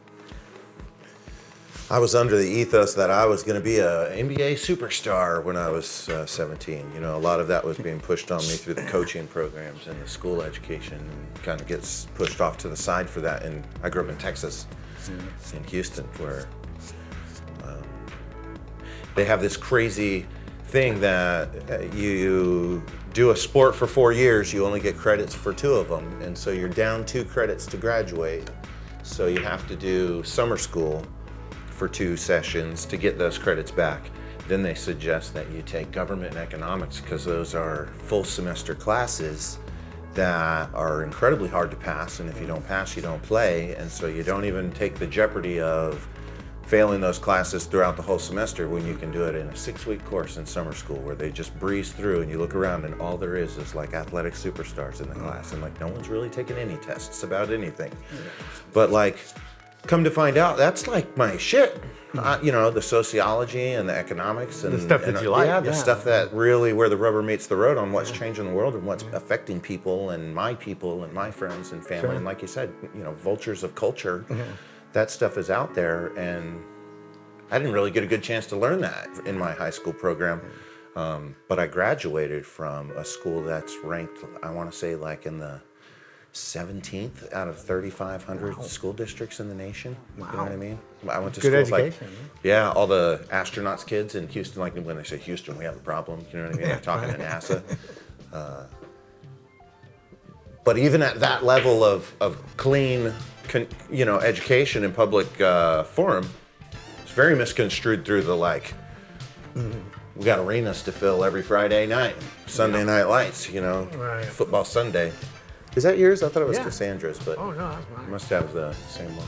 S1: I was under the ethos that I was going to be a NBA superstar when I was 17. A lot of that was being pushed on me through the coaching programs and the school education, and kind of gets pushed off to the side for that. And I grew up in Texas, in Houston, where they have this crazy thing that you do a sport for 4 years, you only get credits for 2 of them, and so you're down 2 credits to graduate. So you have to do summer school for 2 sessions to get those credits back. Then they suggest that you take government and economics, because those are full semester classes that are incredibly hard to pass, and if you don't pass, you don't play, and so you don't even take the jeopardy of failing those classes throughout the whole semester when you can do it in a 6-week course in summer school where they just breeze through and you look around and all there is like athletic superstars in the class, and like no one's really taking any tests about anything. But like, come to find out, that's like my shit. The sociology and the economics and
S2: The stuff that you like,
S1: Yeah, the
S2: yeah.
S1: stuff that really where the rubber meets the road on what's changing the world and what's affecting people and my friends and family.
S2: Sure.
S1: And like you said, vultures of culture. That stuff is out there, and I didn't really get a good chance to learn that in my high school program. But I graduated from a school that's ranked, I want to say, like in the 17th out of 3,500 school districts in the nation.
S2: Wow.
S1: You know what I mean? I went to
S2: Good
S1: school
S2: education.
S1: yeah, all the astronauts kids in Houston, like when they say Houston, we have a problem. You know what I mean? They're talking to NASA. But even at that level of clean, education in public forum, it's very misconstrued through the we got arenas to fill every Friday night, Sunday night lights,
S2: Right.
S1: football Sunday. Is that yours? I thought it was
S2: Yeah.
S1: Cassandra's, but
S2: oh no, that's mine.
S1: must have the same one.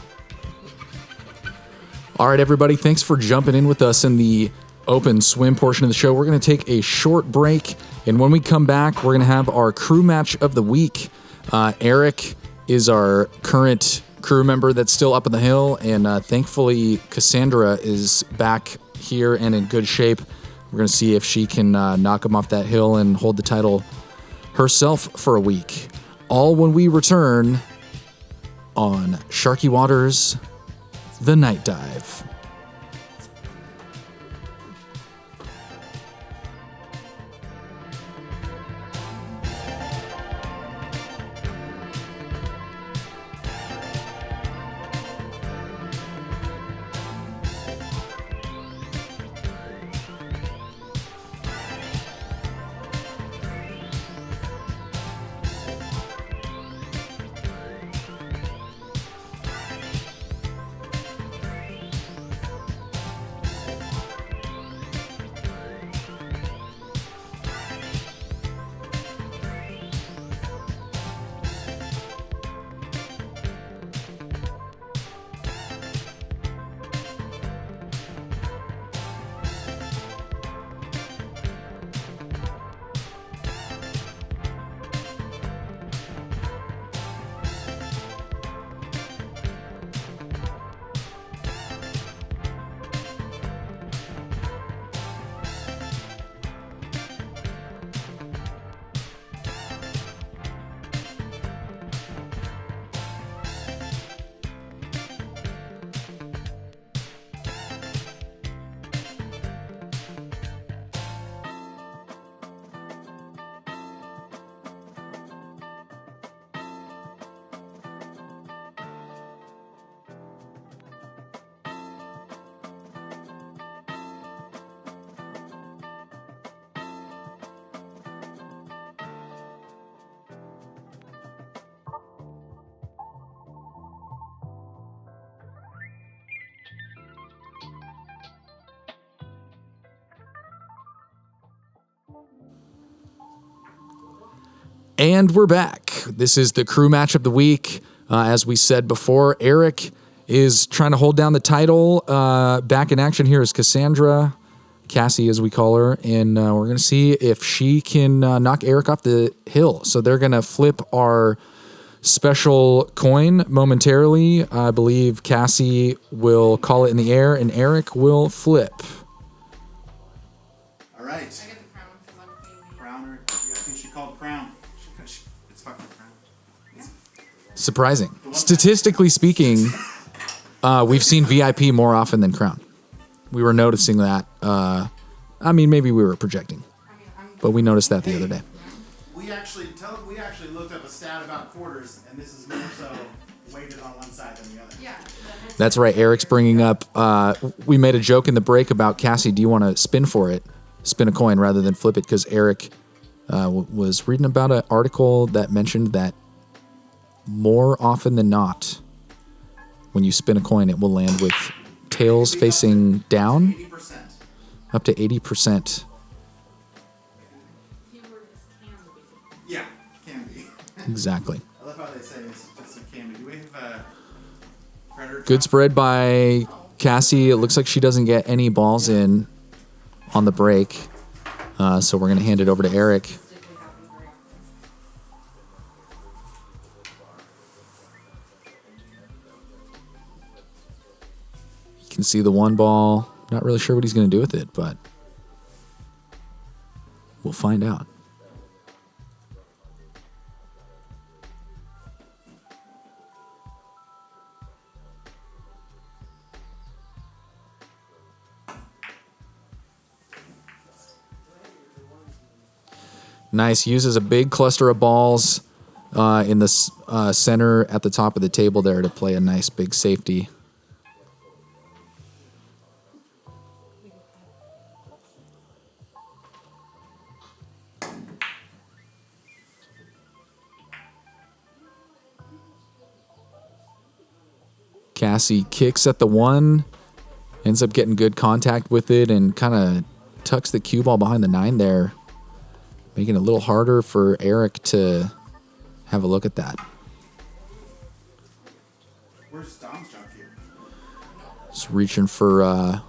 S3: All right, everybody, thanks for jumping in with us in the open swim portion of the show. We're going to take a short break, and when we come back, we're going to have our crew match of the week. Eric is our current crew member that's still up on the hill, and thankfully Cassandra is back here and in good shape. We're going to see if she can knock him off that hill and hold the title herself for a week. All when we return on Sharky Waters, The Night Dive. And we're back. This is the crew match of the week. As we said before, Eric is trying to hold down the title. Back in action here is Cassandra, Cassie as we call her, and we're going to see if she can knock Eric off the hill. So they're going to flip our special coin momentarily. I believe Cassie will call it in the air, and Eric will flip.
S5: All right.
S6: I get the crown because I'm queen.
S5: Crown or I think she called crown. It's fucking crown.
S3: Surprising. Statistically speaking, we've seen VIP more often than Crown. We were noticing that. I mean, maybe we were projecting, but we noticed that the other day.
S5: We actually looked up a stat about quarters, and this is more so weighted on one side than the other.
S6: Yeah.
S3: That's right. Eric's bringing up. We made a joke in the break about Cassie. Do you want to spin for it? Spin a coin rather than flip it, because Eric was reading about an article that mentioned that more often than not, when you spin a coin, it will land with tails facing down.
S5: 80%.
S3: Up to 80%.
S5: Yeah, can be.
S3: Exactly.
S5: I love how they say it's just a candy. Do we have predator?
S3: Good spread by Cassie. It looks like she doesn't get any balls in on the break. So we're going to hand it over to Eric. You can see the one ball. Not really sure what he's going to do with it, but we'll find out. Nice. Uses a big cluster of balls in the center at the top of the table there to play a nice big safety. Cassie kicks at the one, ends up getting good contact with it, and kind of tucks the cue ball behind the 9 there, making it a little harder for Eric to have a look at that.
S5: Where's Dom's jump cue?
S3: Just reaching for
S6: I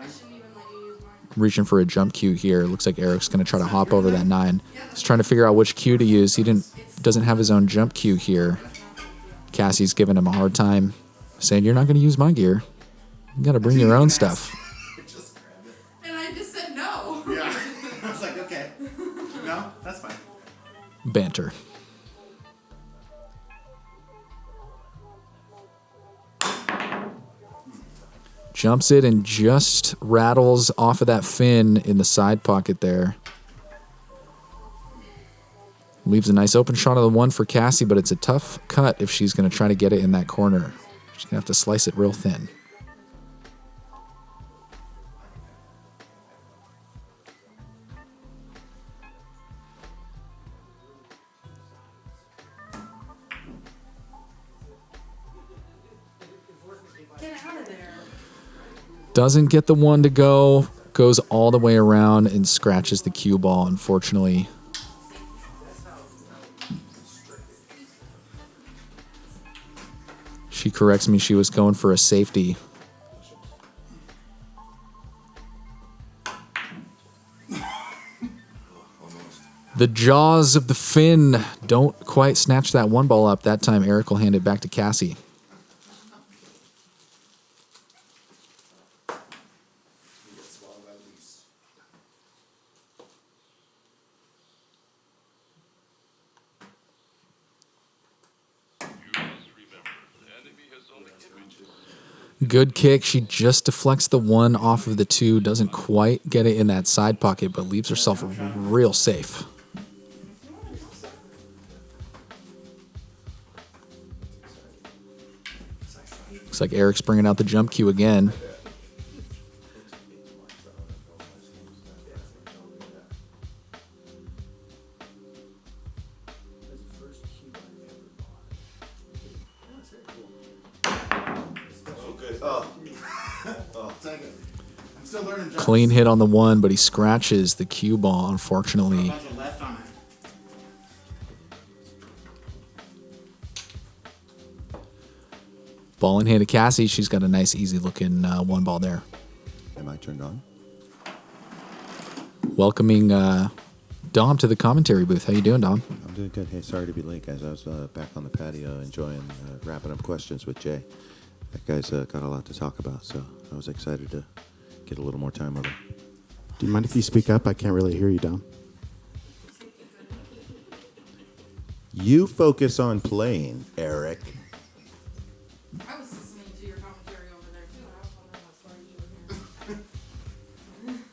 S6: shouldn't even let you use mine.
S3: reaching for a jump cue here. Looks like Eric's going to try to hop over that 9. He's trying to figure out which cue to use. He doesn't have his own jump cue here. Cassie's giving him a hard time, saying, "You're not going to use my gear. You got to bring your own stuff."
S5: Just grab it.
S6: And I just said no.
S5: Yeah. I was like, okay. No, that's fine.
S3: Banter. Jumps it and just rattles off of that fin in the side pocket there. Leaves a nice open shot of the 1 for Cassie, but it's a tough cut if she's going to try to get it in that corner. She's going to have to slice it real thin.
S6: Get out of there.
S3: Doesn't get the 1 to go. Goes all the way around and scratches the cue ball, unfortunately. She corrects me. She was going for a safety. The jaws of the fin don't quite snatch that 1 ball up. That time, Eric will hand it back to Cassie. Good kick. She just deflects the 1 off of the 2. Doesn't quite get it in that side pocket, but leaves herself real safe. Looks like Eric's bringing out the jump cue again.
S5: I'm still learning jumps.
S3: Clean hit on the 1, but he scratches the cue ball, unfortunately.
S5: Bunch of left on it.
S3: Ball in hand to Cassie. She's got a nice, easy-looking one ball there.
S1: Am I turned on?
S3: Welcoming Dom to the commentary booth. How you doing, Dom?
S1: I'm doing good. Hey, sorry to be late, guys. I was back on the patio enjoying wrapping up questions with Jay. That guy's got a lot to talk about, so I was excited to get a little more time with him.
S5: Do you mind if you speak up? I can't really hear you, Dom.
S1: You focus on playing, Eric.
S6: I was listening to your commentary over there too. I was wondering what story you were hearing.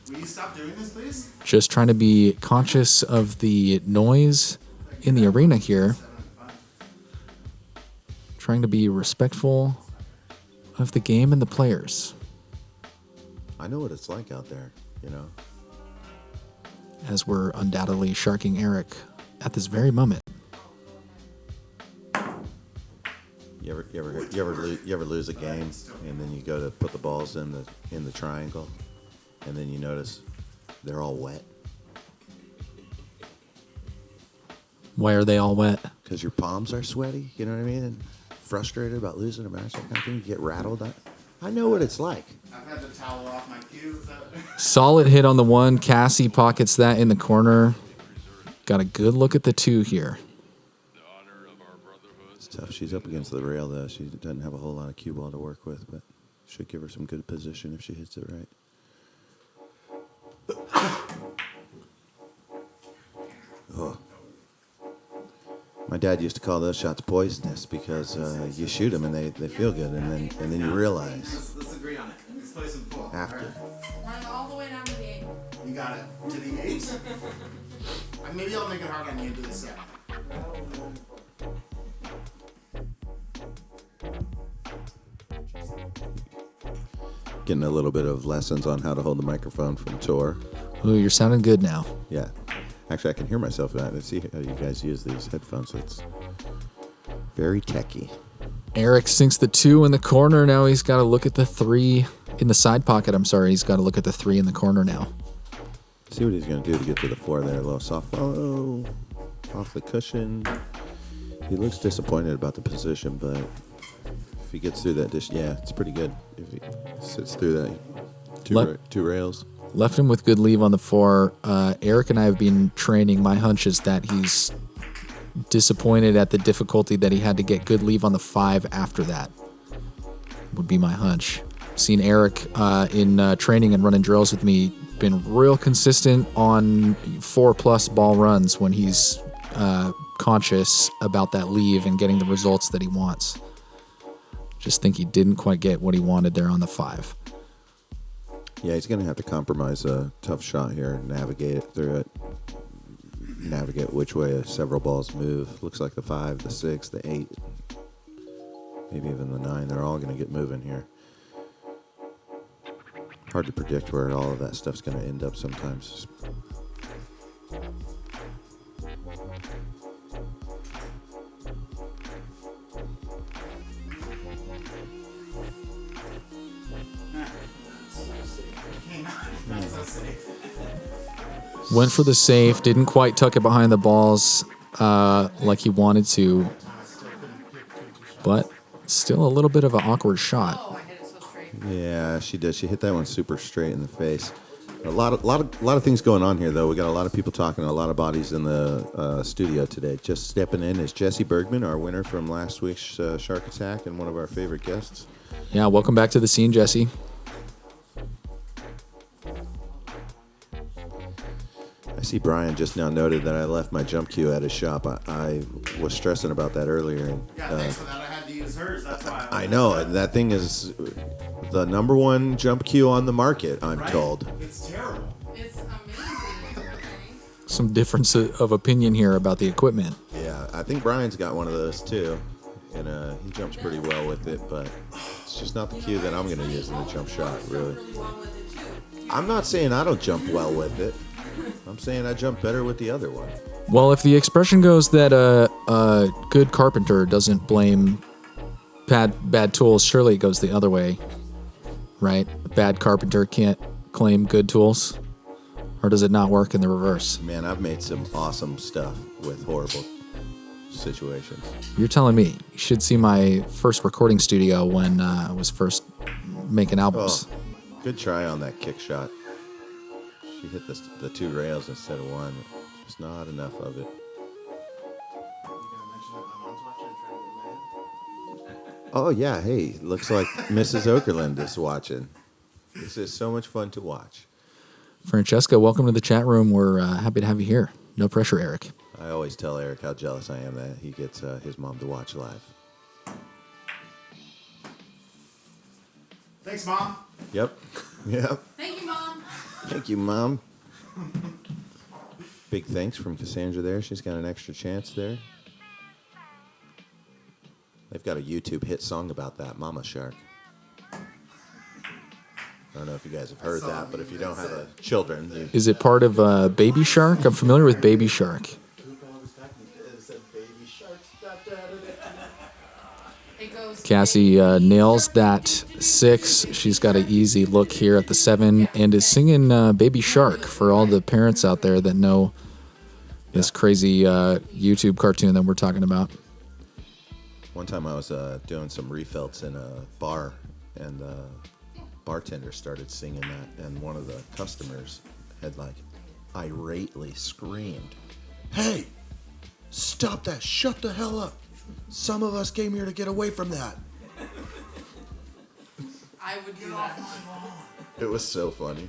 S5: Will you stop doing this, please?
S3: Just trying to be conscious of the noise in the arena here. Trying to be respectful of the game and the players.
S1: I know what it's like out there, you know.
S3: As we're undoubtedly sharking Eric at this very moment.
S1: You ever lose a game and then you go to put the balls in the triangle and then you notice they're all wet?
S3: Why are they all wet?
S1: Because your palms are sweaty, you know what I mean? And frustrated about losing a match, that kind of thing. You get rattled. I know what it's like.
S5: I've had to towel off my cue.
S3: Solid hit on the one. Cassie pockets that in the corner. Got a good look at the two here.
S1: It's tough. She's up against the rail, though. She doesn't have a whole lot of cue ball to work with, but should give her some good position if she hits it right. Oh. My dad used to call those shots poisonous because you shoot them and they feel good, and then you realize
S5: Let's agree on it. Let's play some full.
S1: after.
S6: Run all the way down to the 8.
S5: You got it. To the 8? Maybe I'll make it hard on you to the 7.
S1: Getting a little bit of lessons on how to hold the microphone from Tor.
S3: Ooh, you're sounding good now.
S1: Yeah. Actually, I can hear myself now. I see how you guys use these headphones. It's very techy.
S3: Eric sinks the 2 in the corner. Now he's got to look at the 3 in the side pocket. I'm sorry. He's got to look at the 3 in the corner now.
S1: See what he's going to do to get to the 4 there. A little soft follow off the cushion. He looks disappointed about the position, but if he gets through that dish, yeah, it's pretty good. If he sits through that two rails.
S3: Left him with good leave on the 4. Eric and I have been training. My hunch is that he's disappointed at the difficulty that he had to get good leave on the 5 after that. Would be my hunch. Seen Eric in training and running drills with me, been real consistent on 4+ ball runs when he's conscious about that leave and getting the results that he wants. Just think he didn't quite get what he wanted there on the 5.
S1: Yeah, he's going to have to compromise a tough shot here and navigate it through it. Navigate which way several balls move. Looks like the 5, the 6, the 8, maybe even the 9. They're all going to get moving here. Hard to predict where all of that stuff's going to end up sometimes.
S3: Went for the safe, didn't quite tuck it behind the balls like he wanted to, but still a little bit of an awkward shot.
S6: Oh, I hit it so straight.
S1: Yeah, she did. She hit that one super straight in the face. A lot of things going on here, though. We got a lot of people talking, a lot of bodies in the studio today. Just stepping in is Jesse Bergman, our winner from last week's Shark Attack and one of our favorite guests.
S3: Yeah, welcome back to the scene, Jesse.
S1: I see Brian just now noted that I left my jump cue at his shop. I was stressing about that earlier. And,
S5: Yeah, thanks for that. I had to use hers. That's why.
S1: I know, and that thing is the number one jump cue on the market, I'm told.
S5: It's terrible.
S6: It's amazing. Okay.
S3: Some difference of opinion here about the equipment.
S1: Yeah, I think Brian's got one of those too, and he jumps pretty well with it, but it's just not the cue that I'm going to use in the jump shot, really.
S6: Really well with it too.
S1: I'm not saying I don't jump well with it. I'm saying I jump better with the other one.
S3: Well, if the expression goes that a good carpenter doesn't blame bad tools, surely it goes the other way, right? A bad carpenter can't claim good tools, or does it not work in the reverse?
S1: Man, I've made some awesome stuff with horrible situations.
S3: You're telling me. You should see my first recording studio when I was first making albums.
S1: Oh, good try on that kick shot. She hit the 2 rails instead of 1. Just not enough of it. Oh, yeah. Hey, looks like Mrs. Okerlund is watching. This is so much fun to watch.
S3: Francesca, welcome to the chat room. We're happy to have you here. No pressure, Eric.
S1: I always tell Eric how jealous I am that he gets his mom to watch live.
S4: Thanks, Mom.
S1: Yep. Yep.
S6: Thank you, Mom.
S1: Thank you, Mom. Big thanks from Cassandra there. She's got an extra chance there. They've got a YouTube hit song about that, Mama Shark. I don't know if you guys have heard that, but if you don't have children, you...
S3: Is it part of Baby Shark? I'm familiar with Baby Shark.
S6: It goes.
S3: Cassie nails that 6. She's got an easy look here at the 7 and is singing Baby Shark for all the parents out there that know this crazy YouTube cartoon that we're talking about.
S1: One time I was doing some refills in a bar, and the bartender started singing that, and one of the customers had irately screamed, "Hey, stop that, shut the hell up. Some of us came here to get away from that."
S6: I would do that.
S1: It was so funny.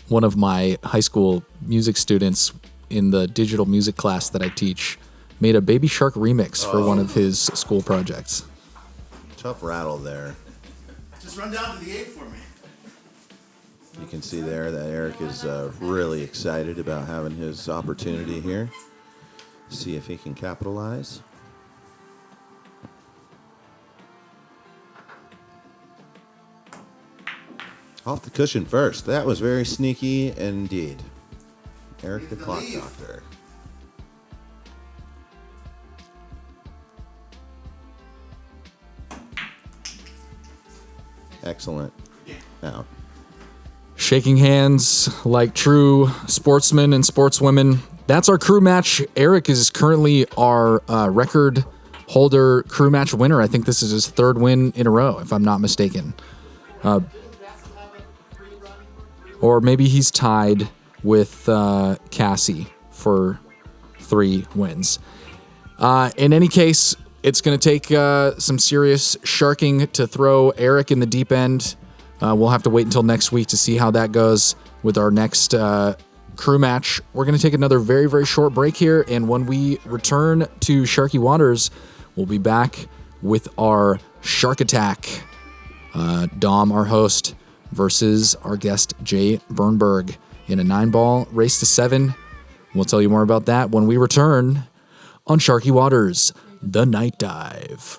S3: One of my high school music students in the digital music class that I teach made a Baby Shark remix for one of his school projects.
S1: Tough rattle there.
S4: Just run down to the 8 for me.
S1: You can see there that Eric is really excited about having his opportunity here. See if he can capitalize. Off the cushion first. That was very sneaky indeed. Eric the Clock Doctor. Excellent. Now,
S3: Shaking hands like true sportsmen and sportswomen. That's our crew match. Eric is currently our record holder crew match winner. I think this is his 3rd win in a row, if I'm not mistaken. Or maybe he's tied with Cassie for 3 wins. In any case, it's going to take some serious sharking to throw Eric in the deep end. We'll have to wait until next week to see how that goes with our next crew match. We're going to take another very, very short break here, and when we return to Sharky Waters, we'll be back with our Shark Attack. Dom, our host, versus our guest, Jay Bernberg, in a 9-ball race to 7. We'll tell you more about that when we return on Sharky Waters, The Night Dive.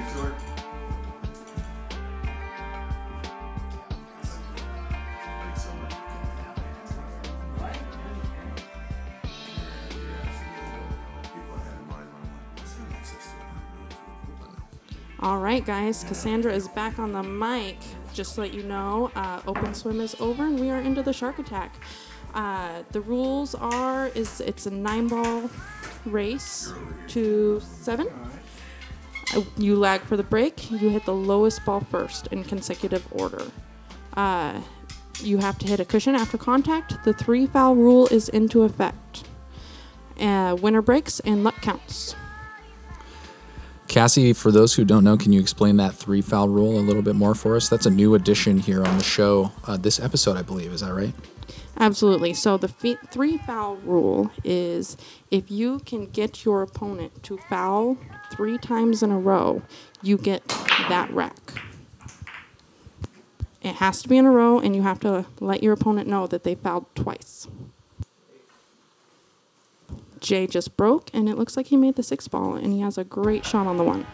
S4: Pretty sure. Thanks so much.
S6: All right, guys. Cassandra is back on the mic. Just to let you know, open swim is over and we are into the shark attack. The rules are it's a 9-ball race to 7. You lag for the break. You hit the lowest ball first in consecutive order. You have to hit a cushion after contact. The 3-foul rule is into effect. Winner breaks and luck counts.
S3: Cassie, for those who don't know, can you explain that 3-foul rule a little bit more for us? That's a new addition here on the show. This episode, I believe. Is that right?
S6: Absolutely. So the 3-foul rule is if you can get your opponent to foul 3 times in a row, you get that rack. It has to be in a row, and you have to let your opponent know that they fouled twice. Jay just broke, and it looks like he made the 6 ball, and he has a great shot on the 1.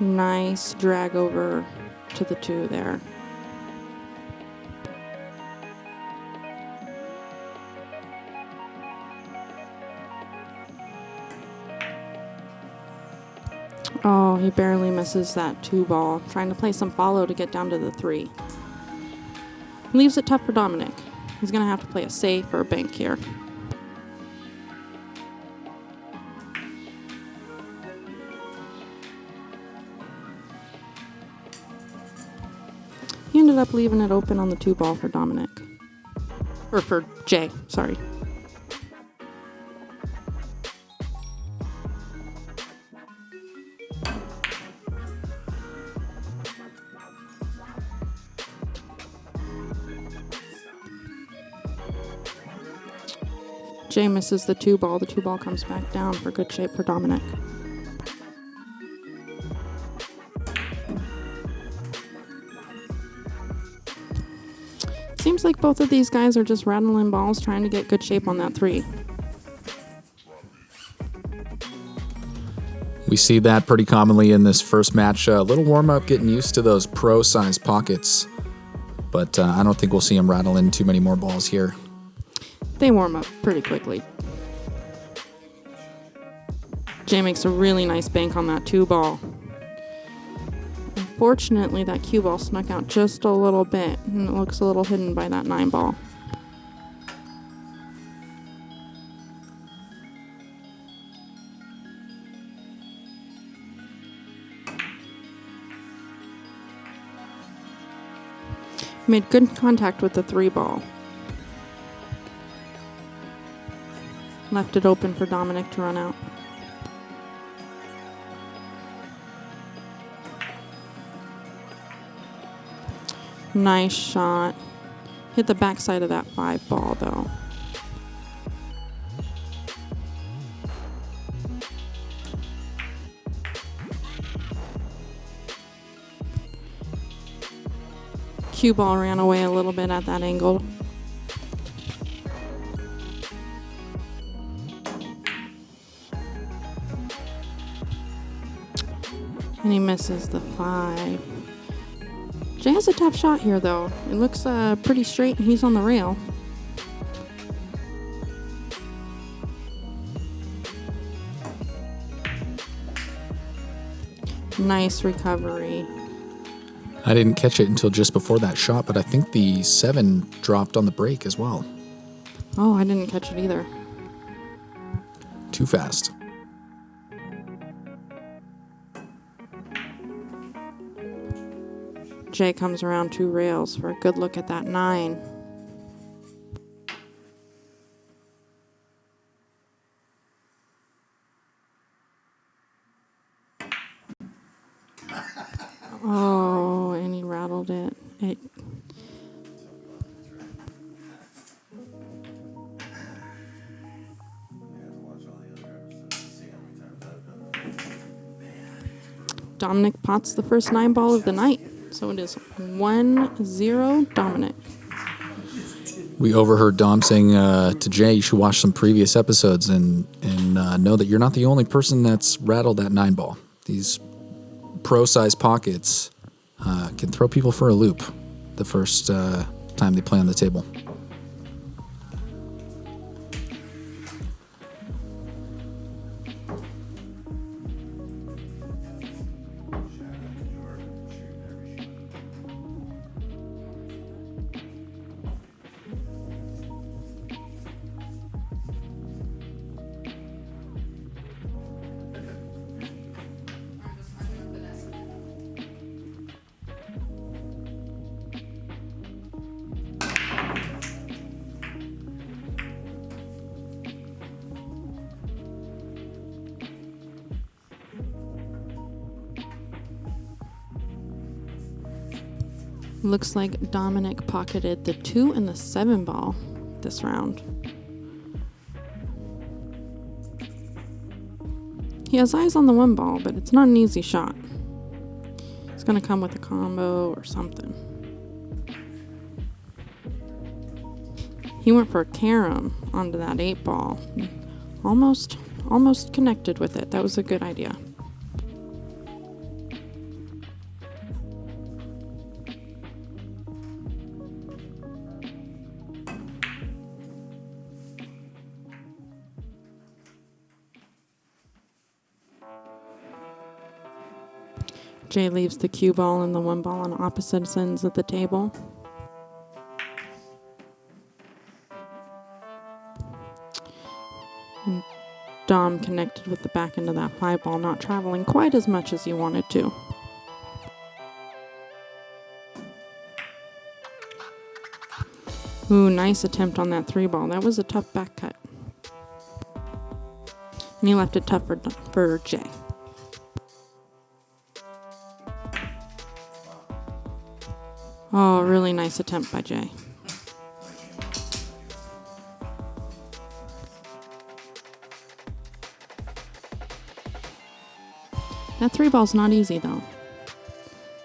S6: Nice drag over to the 2 there. Oh, he barely misses that 2 ball. Trying to play some follow to get down to the 3. Leaves it tough for Dominic. He's going to have to play a safe or a bank here. He ended up leaving it open on the 2 ball for Dominic. Or for Jay, sorry. Jay misses the 2 ball. The 2 ball comes back down for good shape for Dominic. Seems like both of these guys are just rattling balls trying to get good shape on that 3.
S3: We see that pretty commonly in this first match. A little warm-up, getting used to those pro-sized pockets. But I don't think we'll see him rattle in too many more balls here.
S6: They warm up pretty quickly. Jay makes a really nice bank on that 2 ball. Unfortunately, that cue ball snuck out just a little bit, and it looks a little hidden by that 9 ball. Made good contact with the 3 ball. Left it open for Dominic to run out. Nice shot. Hit the backside of that 5 ball, though. Cue ball ran away a little bit at that angle. And he misses the 5. Jay has a tough shot here, though. It looks pretty straight, and he's on the rail. Nice recovery.
S3: I didn't catch it until just before that shot, but I think the 7 dropped on the break as well.
S6: Oh, I didn't catch it either.
S3: Too fast.
S6: Jay comes around 2 rails for a good look at that 9. Oh, and he rattled it. Dominic pots the first 9 ball of the night. So it is 1-0 Dominic.
S3: We overheard Dom saying to Jay, you should watch some previous episodes and know that you're not the only person that's rattled that 9-ball. These pro-size pockets can throw people for a loop the first time they play on the table.
S6: Looks like Dominic pocketed the 2 and the 7 ball this round. He has eyes on the 1 ball, but it's not an easy shot. It's going to come with a combo or something. He went for a carom onto that 8 ball. Almost connected with it. That was a good idea. Jay leaves the cue ball and the 1 ball on opposite ends of the table. And Dom connected with the back end of that 5 ball, not traveling quite as much as he wanted to. Ooh, nice attempt on that 3 ball. That was a tough back cut. And he left it tough for Jay. Oh, really nice attempt by Jay. That 3 ball's not easy though.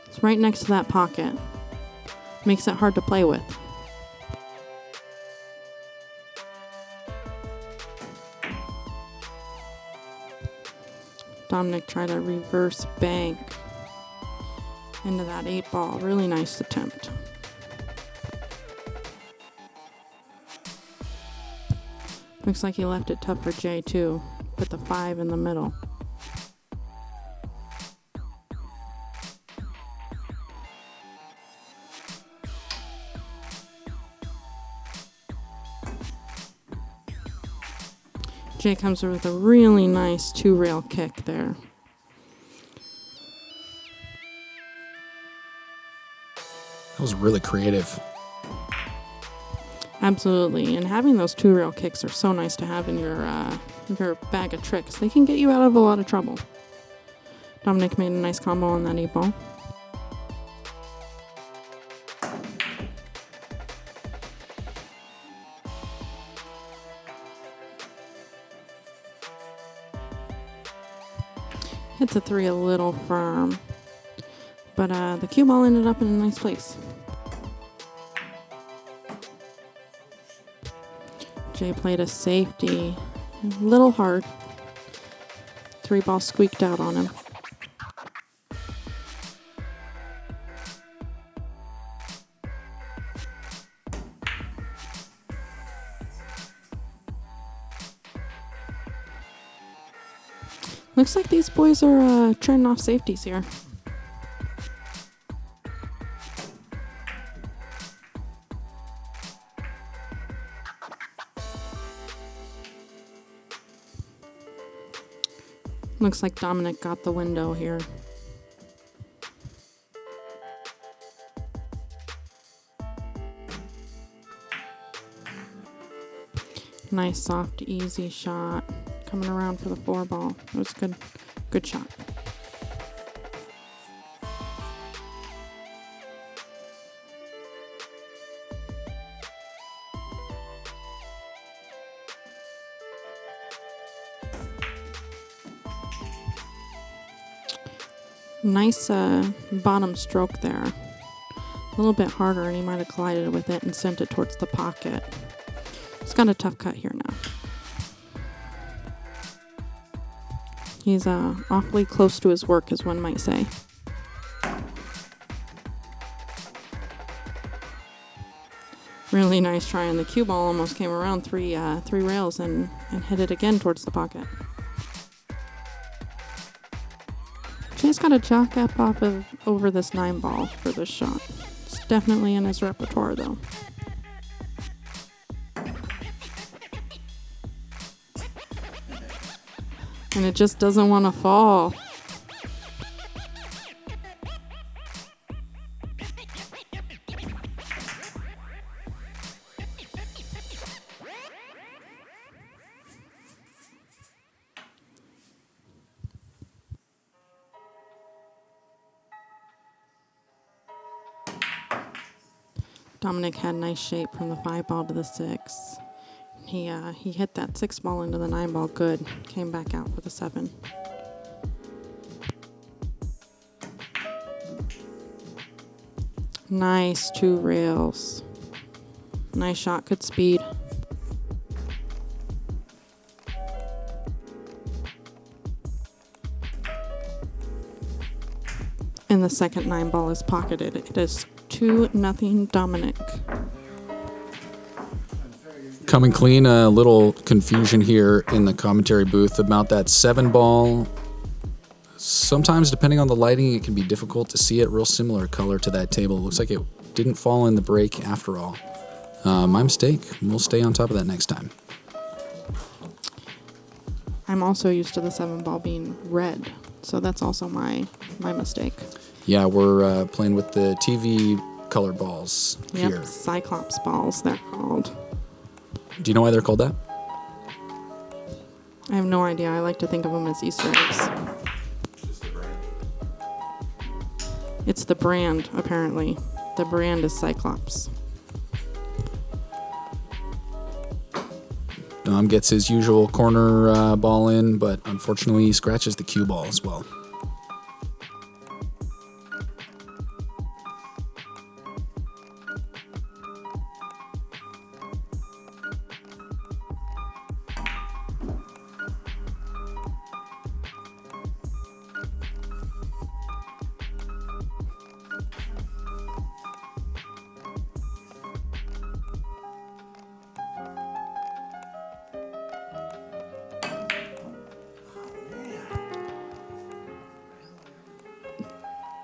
S6: It's right next to that pocket. Makes it hard to play with. Dominic tried a reverse bank into that 8 ball. Really nice attempt. Looks like he left it tough for Jay too. Put the 5 in the middle. Jay comes with a really nice 2-rail kick there.
S3: That was really creative.
S6: Absolutely, and having those 2-rail kicks are so nice to have in your bag of tricks. They can get you out of a lot of trouble. Dominic made a nice combo on that 8 ball. Hit the 3 a little firm, but the cue ball ended up in a nice place. Jay played a safety, a little hard. 3 ball squeaked out on him. Looks like these boys are trading off safeties here. Looks like Dominic got the window here. Nice, soft, easy shot. Coming around for the 4 ball. It was good. Good shot. Nice bottom stroke there. A little bit harder, and he might have collided with it and sent it towards the pocket. He's got a tough cut here now. He's awfully close to his work, as one might say. Really nice try, and the cue ball almost came around three rails and hit it again towards the pocket. Jay's got a jock up over this 9 ball for this shot. It's definitely in his repertoire, though. And it just doesn't want to fall. Dominic had nice shape from the 5 ball to the 6. He hit that 6 ball into the 9 ball good. Came back out with a 7. Nice 2 rails. Nice shot, good speed. And the second 9 ball is pocketed. It is 2-0 Dominic.
S3: Coming clean, a little confusion here in the commentary booth about that 7 ball. Sometimes, depending on the lighting, it can be difficult to see it. Real similar color to that table. It looks like it didn't fall in the break after all. My mistake. We'll stay on top of that next time.
S6: I'm also used to the 7 ball being red, so that's also my mistake.
S3: Yeah, we're playing with the TV color balls
S6: Yep,
S3: here.
S6: Cyclops balls, they're called.
S3: Do you know why they're called that?
S6: I have no idea. I like to think of them as Easter eggs. It's the brand, apparently. The brand is Cyclops.
S3: Dom gets his usual corner ball in, but unfortunately he scratches the cue ball as well.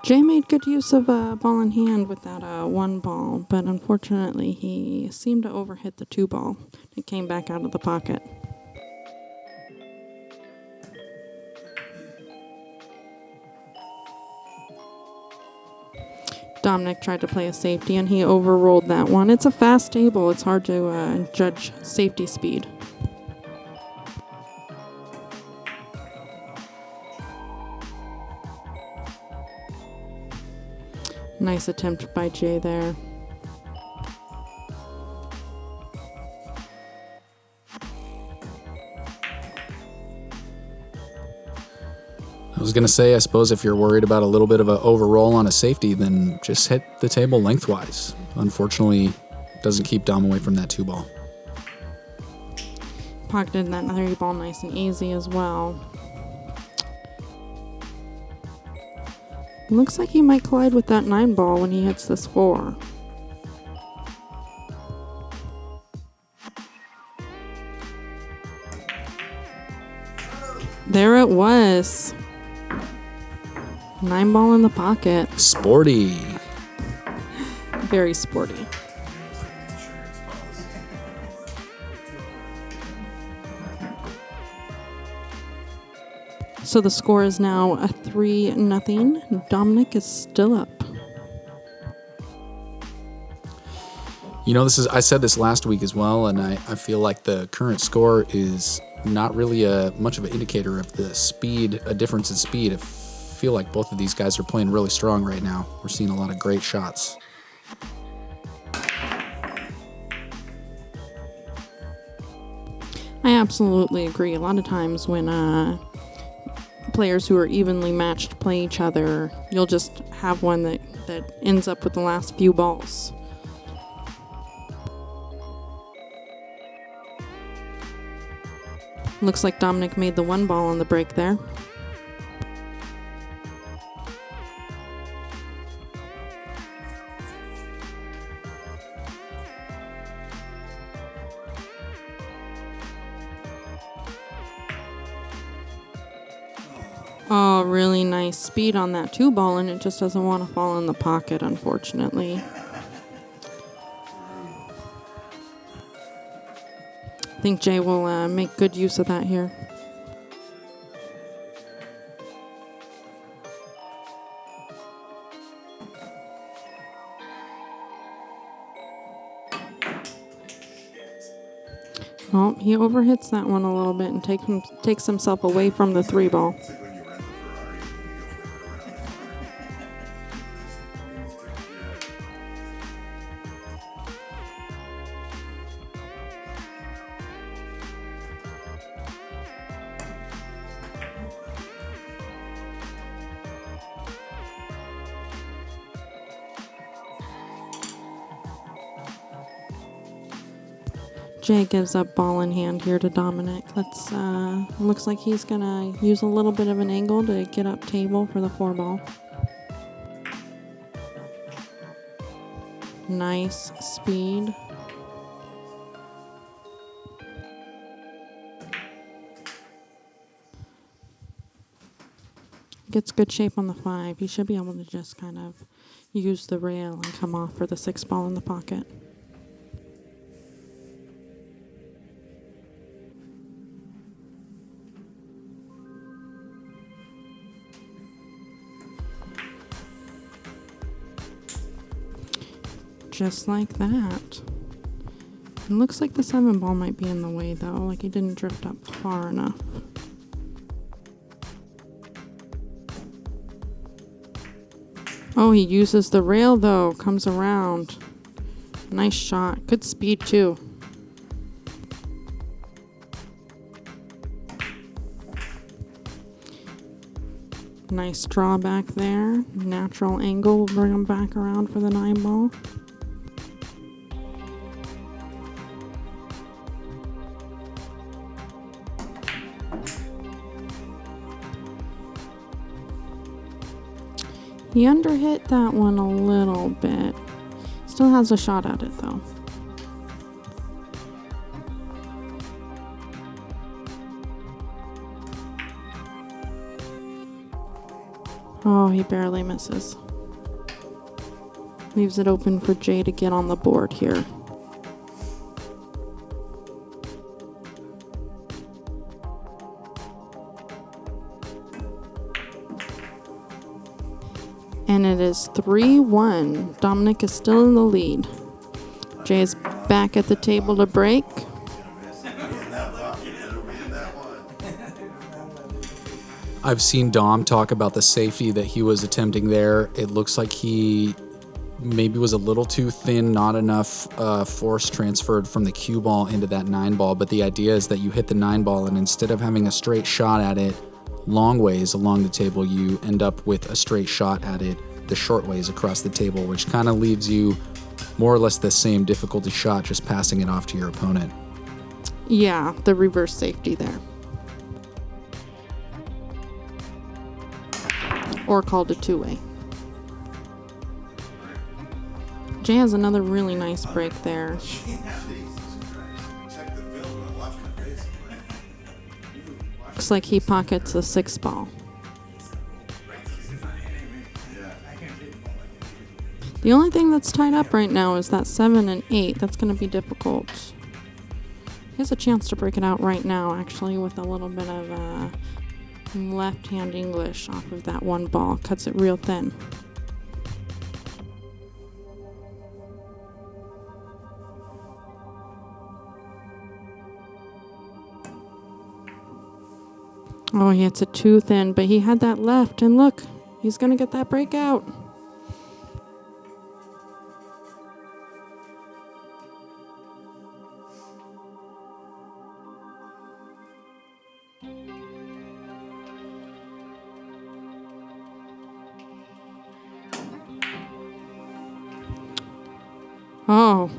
S6: Jay made good use of a ball in hand with that 1 ball, but unfortunately he seemed to overhit the 2 ball. It came back out of the pocket. Dominic tried to play a safety and he overrolled that one. It's a fast table. It's hard to judge safety speed. Nice attempt by Jay there.
S3: I was going to say, I suppose if you're worried about a little bit of an overroll on a safety, then just hit the table lengthwise. Unfortunately, it doesn't keep Dom away from that 2 ball.
S6: Pocketed that 3 ball nice and easy as well. Looks like he might collide with that 9 ball when he hits this 4. There it was. 9 ball in the pocket.
S3: Sporty.
S6: Very sporty. So the score is now a 3-0. Dominic is still up.
S3: You know, I said this last week as well, and I feel like the current score is not really much of an indicator of the speed, a difference in speed. I feel like both of these guys are playing really strong right now. We're seeing a lot of great shots.
S6: I absolutely agree. A lot of times when players who are evenly matched play each other, you'll just have one that ends up with the last few balls. Looks like Dominic made the one ball on the break there. Oh, really nice speed on that 2 ball, and it just doesn't want to fall in the pocket, unfortunately. I think Jay will make good use of that here. Oh, he overhits that one a little bit and takes himself away from the 3 ball.
S4: It's like when you rent the Ferrari and you go
S6: Jay gives up ball in hand here to Dominic. Looks like he's gonna use a little bit of an angle to get up table for the 4 ball. Nice speed. Gets good shape on the 5. He should be able to just kind of use the rail and come off for the 6 ball in the pocket. Just like that. It looks like the 7 ball might be in the way though, like he didn't drift up far enough. Oh, he uses the rail though, comes around. Nice shot, good speed too. Nice draw back there. Natural angle will bring him back around for the 9 ball. He underhit that one a little bit. Still has a shot at it though. Oh, he barely misses. Leaves it open for Jay to get on the board here. And it is 3-1. Dominic is still in the lead. Jay is back at the table to break.
S3: I've seen Dom talk about the safety that he was attempting there. It looks like he maybe was a little too thin, not enough force transferred from the cue ball into that 9 ball. But the idea is that you hit the 9 ball, and instead of having a straight shot at it long ways along the table, you end up with a straight shot at it the short ways across the table, which kind of leaves you more or less the same difficulty shot, just passing it off to your opponent.
S6: Yeah, the reverse safety there. Or called a 2-way. Jay has another really nice break there. Looks like he pockets the 6 ball. The only thing that's tied up right now is that 7 and 8. That's going to be difficult. He has a chance to break it out right now, actually, with a little bit of left-hand English off of that 1 ball. Cuts it real thin. Oh, he hits it too thin, but he had that left, and look, he's going to get that breakout. Oh,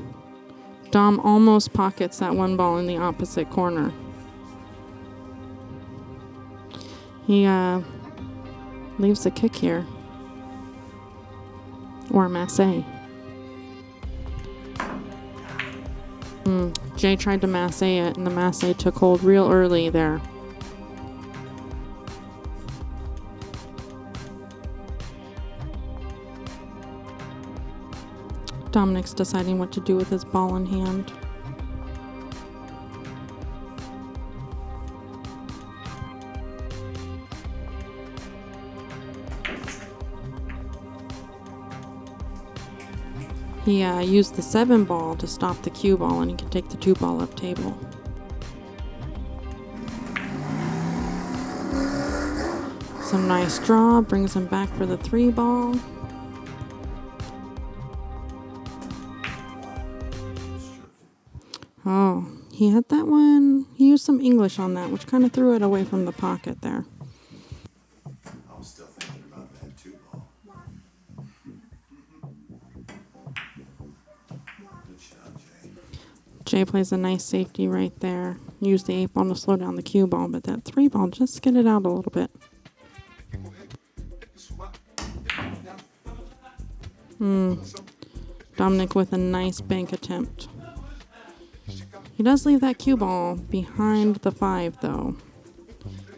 S6: Dom almost pockets that one ball in the opposite corner. He leaves a kick here. Or a masse. Jay tried to masse it, and the masse took hold real early there. Dominic's deciding what to do with his ball in hand. He used the 7 ball to stop the cue ball, and he can take the 2 ball up table. Some nice draw, brings him back for the 3 ball. Oh, he had that one. He used some English on that, which kind of threw it away from the pocket there.
S4: I'm still thinking about that 2-ball. Good shot, Jay.
S6: Jay plays a nice safety right there. Used the 8 ball to slow down the cue ball, but that 3 ball just get it out a little bit. Dominic with a nice bank attempt. He does leave that cue ball behind the 5, though.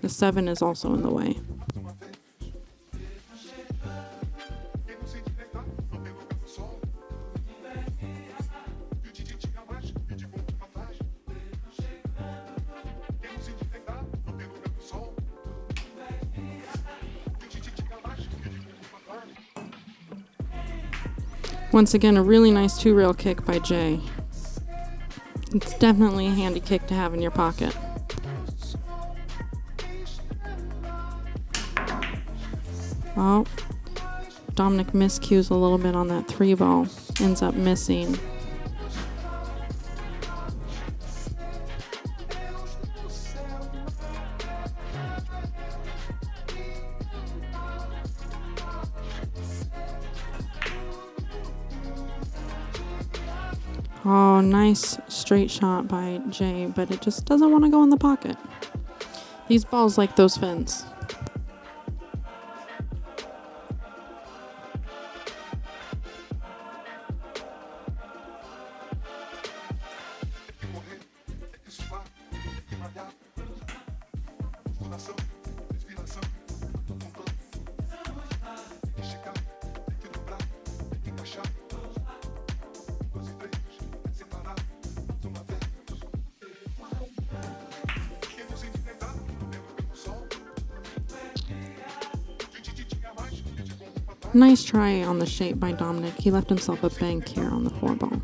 S6: The 7 is also in the way. Once again, a really nice 2-rail kick by Jay. It's definitely a handy kick to have in your pocket. Oh, Dominic miscues a little bit on that 3 ball. Ends up missing. Oh, nice straight shot by Jay, but it just doesn't want to go in the pocket. These balls like those fins. Nice try on the shape by Dominic. He left himself a bank here on the 4 ball.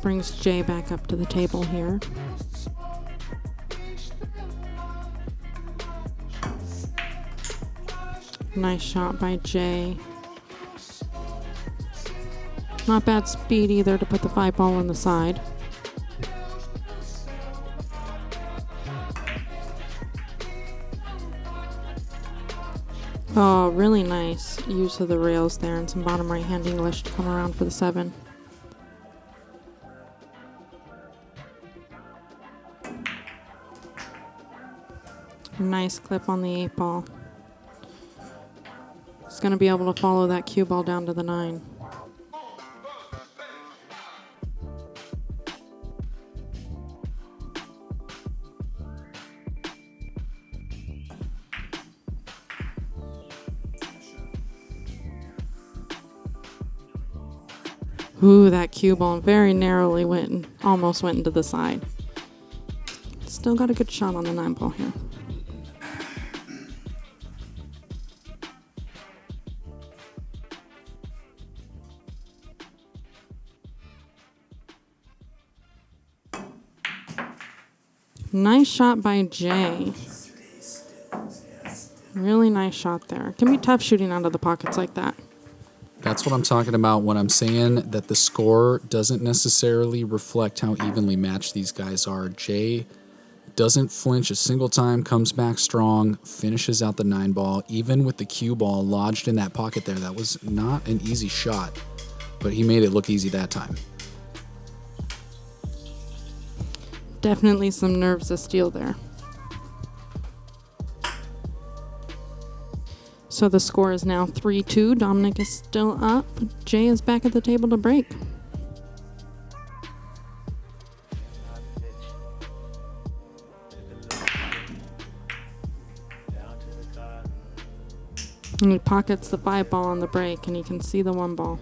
S6: Brings Jay back up to the table here. Nice shot by Jay. Not bad speed either to put the 5 ball on the side. Oh, really nice use of the rails there and some bottom right hand English to come around for the 7. Nice clip on the 8 ball. He's going to be able to follow that cue ball down to the 9. Ooh, that cue ball very narrowly almost went into the side. Still got a good shot on the 9 ball here. Nice shot by Jay. Really nice shot there. It can be tough shooting out of the pockets like that.
S3: That's what I'm talking about when I'm saying that the score doesn't necessarily reflect how evenly matched these guys are. Jay doesn't flinch a single time, comes back strong, finishes out the 9 ball, even with the cue ball lodged in that pocket there. That was not an easy shot, but he made it look easy that time.
S6: Definitely some nerves of steel there. So the score is now 3-2. Dominic is still up. Jay is back at the table to break. And he pockets the 5 ball on the break, and he can see the 1 ball.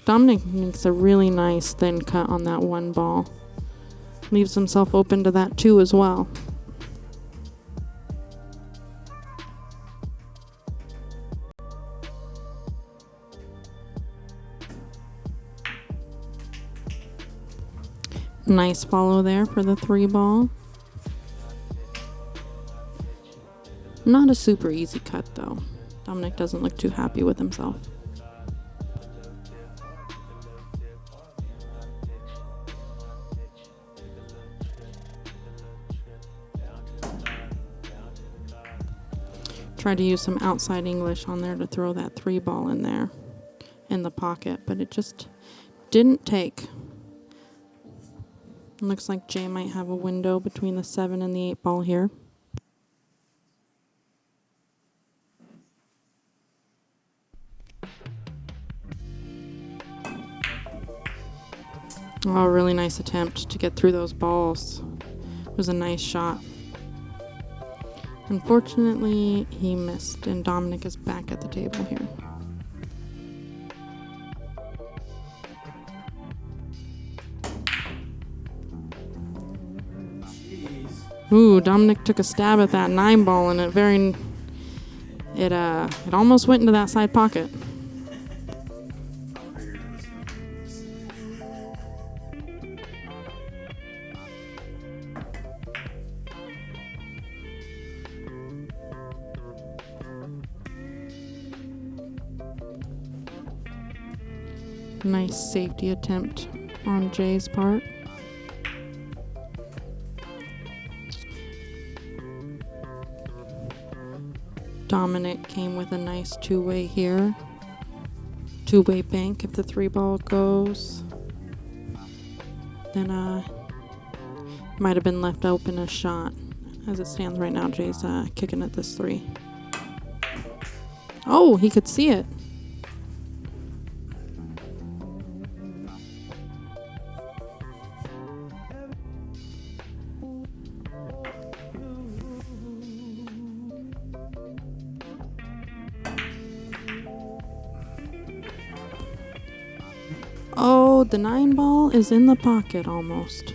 S6: Dominic makes a really nice thin cut on that 1 ball. Leaves himself open to that 2 as well. Nice follow there for the 3 ball. Not a super easy cut though. Dominic doesn't look too happy with himself. Tried to use some outside English on there to throw that 3 ball in there in the pocket, but it just didn't take. Looks like Jay might have a window between the 7 and the 8 ball here. Oh, really nice attempt to get through those balls. It was a nice shot. Unfortunately, he missed, and Dominic is back at the table here. Ooh, Dominic took a stab at that 9 ball, and it almost went into that side pocket. Nice safety attempt on Jay's part. Dominic came with a nice 2-way here. 2-way bank if the 3 ball goes. Then might have been left open a shot. As it stands right now, Jay's kicking at this 3. Oh, he could see it. Oh, the 9 ball is in the pocket almost.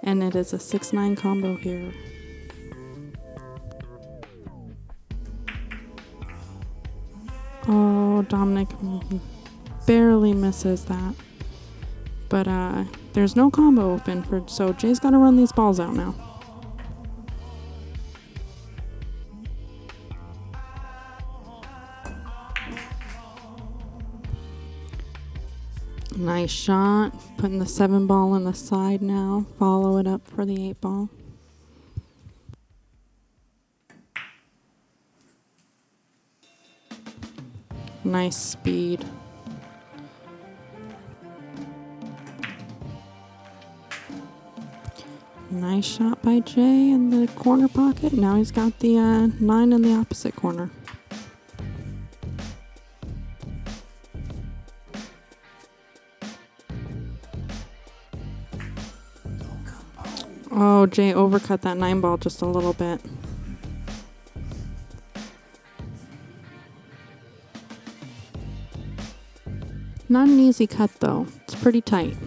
S6: And it is a 6-9 combo here. Oh, Dominic barely misses that. But there's no combo open, so Jay's got to run these balls out now. Nice shot. Putting the 7 ball on the side now. Follow it up for the 8 ball. Nice speed. Nice shot by Jay in the corner pocket. Now he's got the 9 in the opposite corner. Oh, Jay overcut that 9 ball just a little bit. Not an easy cut, though. It's pretty tight.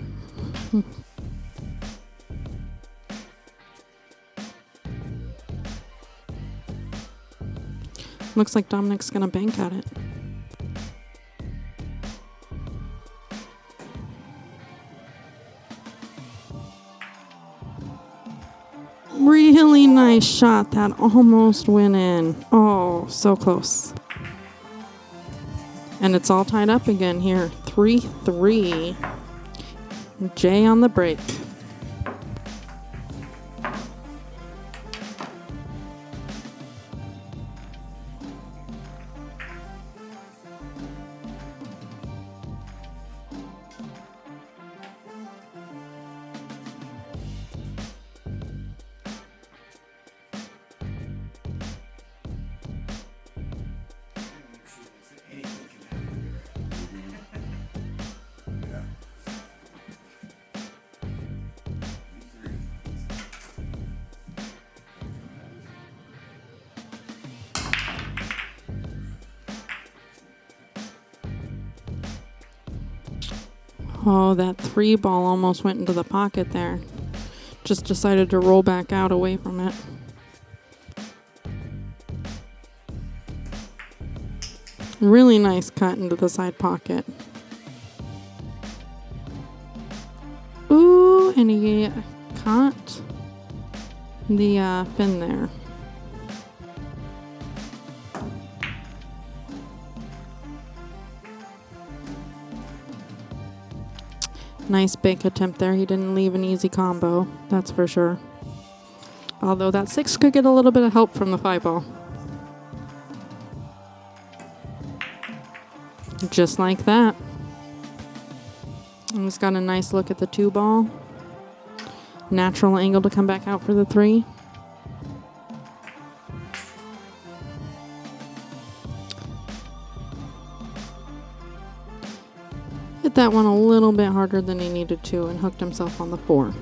S6: Looks like Dominic's going to bank at it. Really nice shot. That almost went in. Oh, so close. And it's all tied up again here. 3-3. Jay on the break. Oh, that 3 ball almost went into the pocket there. Just decided to roll back out away from it. Really nice cut into the side pocket. Ooh, and he caught the fin there. Nice big attempt there. He didn't leave an easy combo, that's for sure. Although that 6 could get a little bit of help from the 5 ball. Just like that. And he's got a nice look at the 2 ball. Natural angle to come back out for the 3. Hit that one a little bit harder than he needed to and hooked himself on the 4.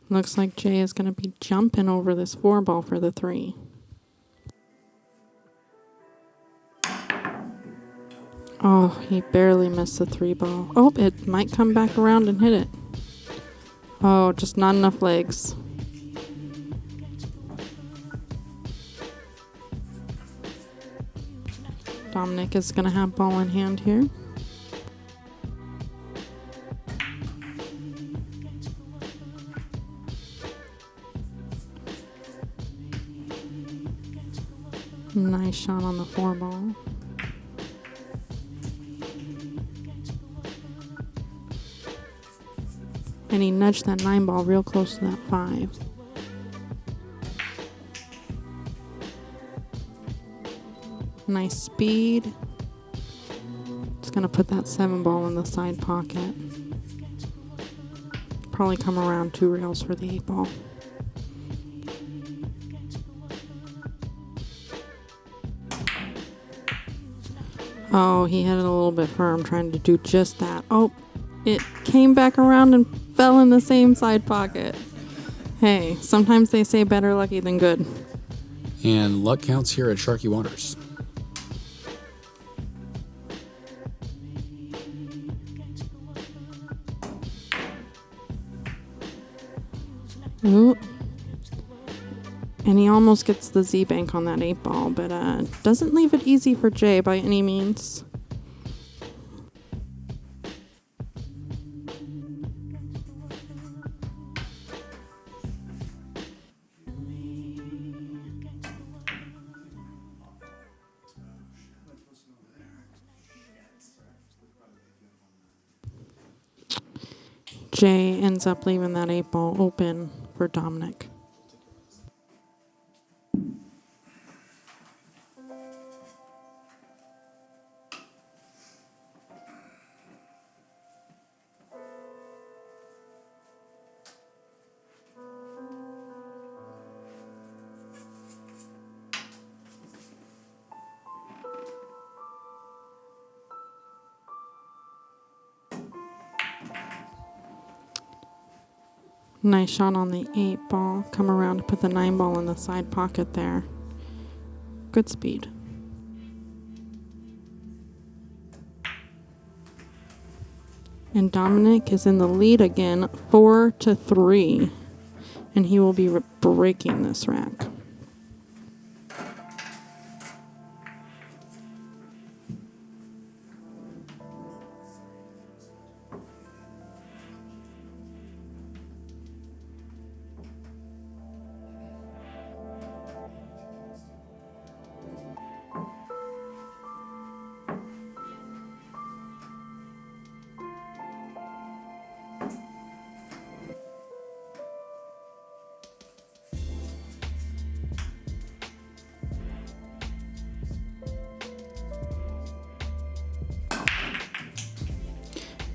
S6: Looks like Jay is going to be jumping over this 4 ball for the 3. Oh, he barely missed the 3 ball. Oh, it might come back around and hit it. Oh, just not enough legs. Dominic is going to have ball in hand here. Nice shot on the 4 ball. And he nudged that 9 ball real close to that 5. Nice speed. It's going to put that 7 ball in the side pocket. Probably come around 2 rails for the 8 ball. Oh, he hit it a little bit firm, trying to do just that. Oh, it came back around and fell in the same side pocket. Hey, sometimes they say better lucky than good.
S3: And luck counts here at Sharky Waters.
S6: Ooh. And he almost gets the Z-bank on that 8 ball, but doesn't leave it easy for Jay by any means. Jay ends up leaving that 8 ball open for Dominic. Nice shot on the 8 ball. Come around to put the 9 ball in the side pocket there. Good speed. And Dominic is in the lead again, 4-3. And he will be breaking this rack.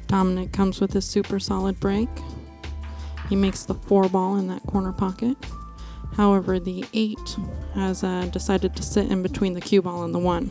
S6: Dominic comes with a super solid break. He makes the 4 ball in that corner pocket. However, the 8 has decided to sit in between the cue ball and the 1.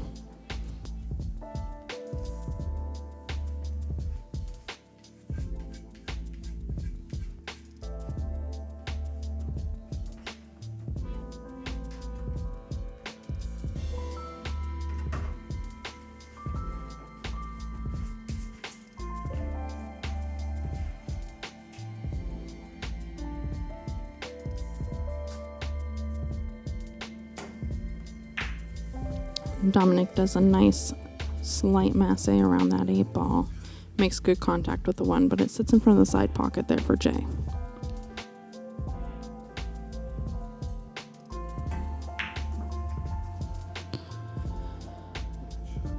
S6: Dominic does a nice slight masse around that 8 ball. Makes good contact with the 1, but it sits in front of the side pocket there for Jay.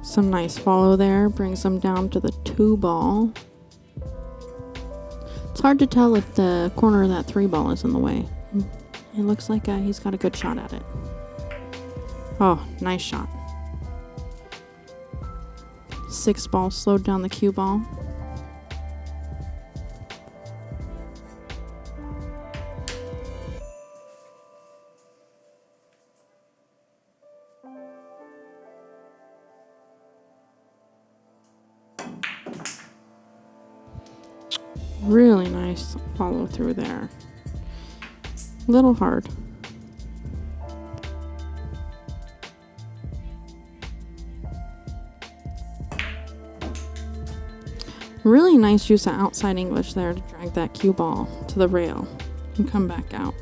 S6: Some nice follow there. Brings him down to the 2 ball. It's hard to tell if the corner of that 3 ball is in the way. It looks like he's got a good shot at it. Oh, nice shot. 6 ball slowed down the cue ball. Really nice follow through there. Little hard. Really nice use of outside English there to drag that cue ball to the rail and come back out.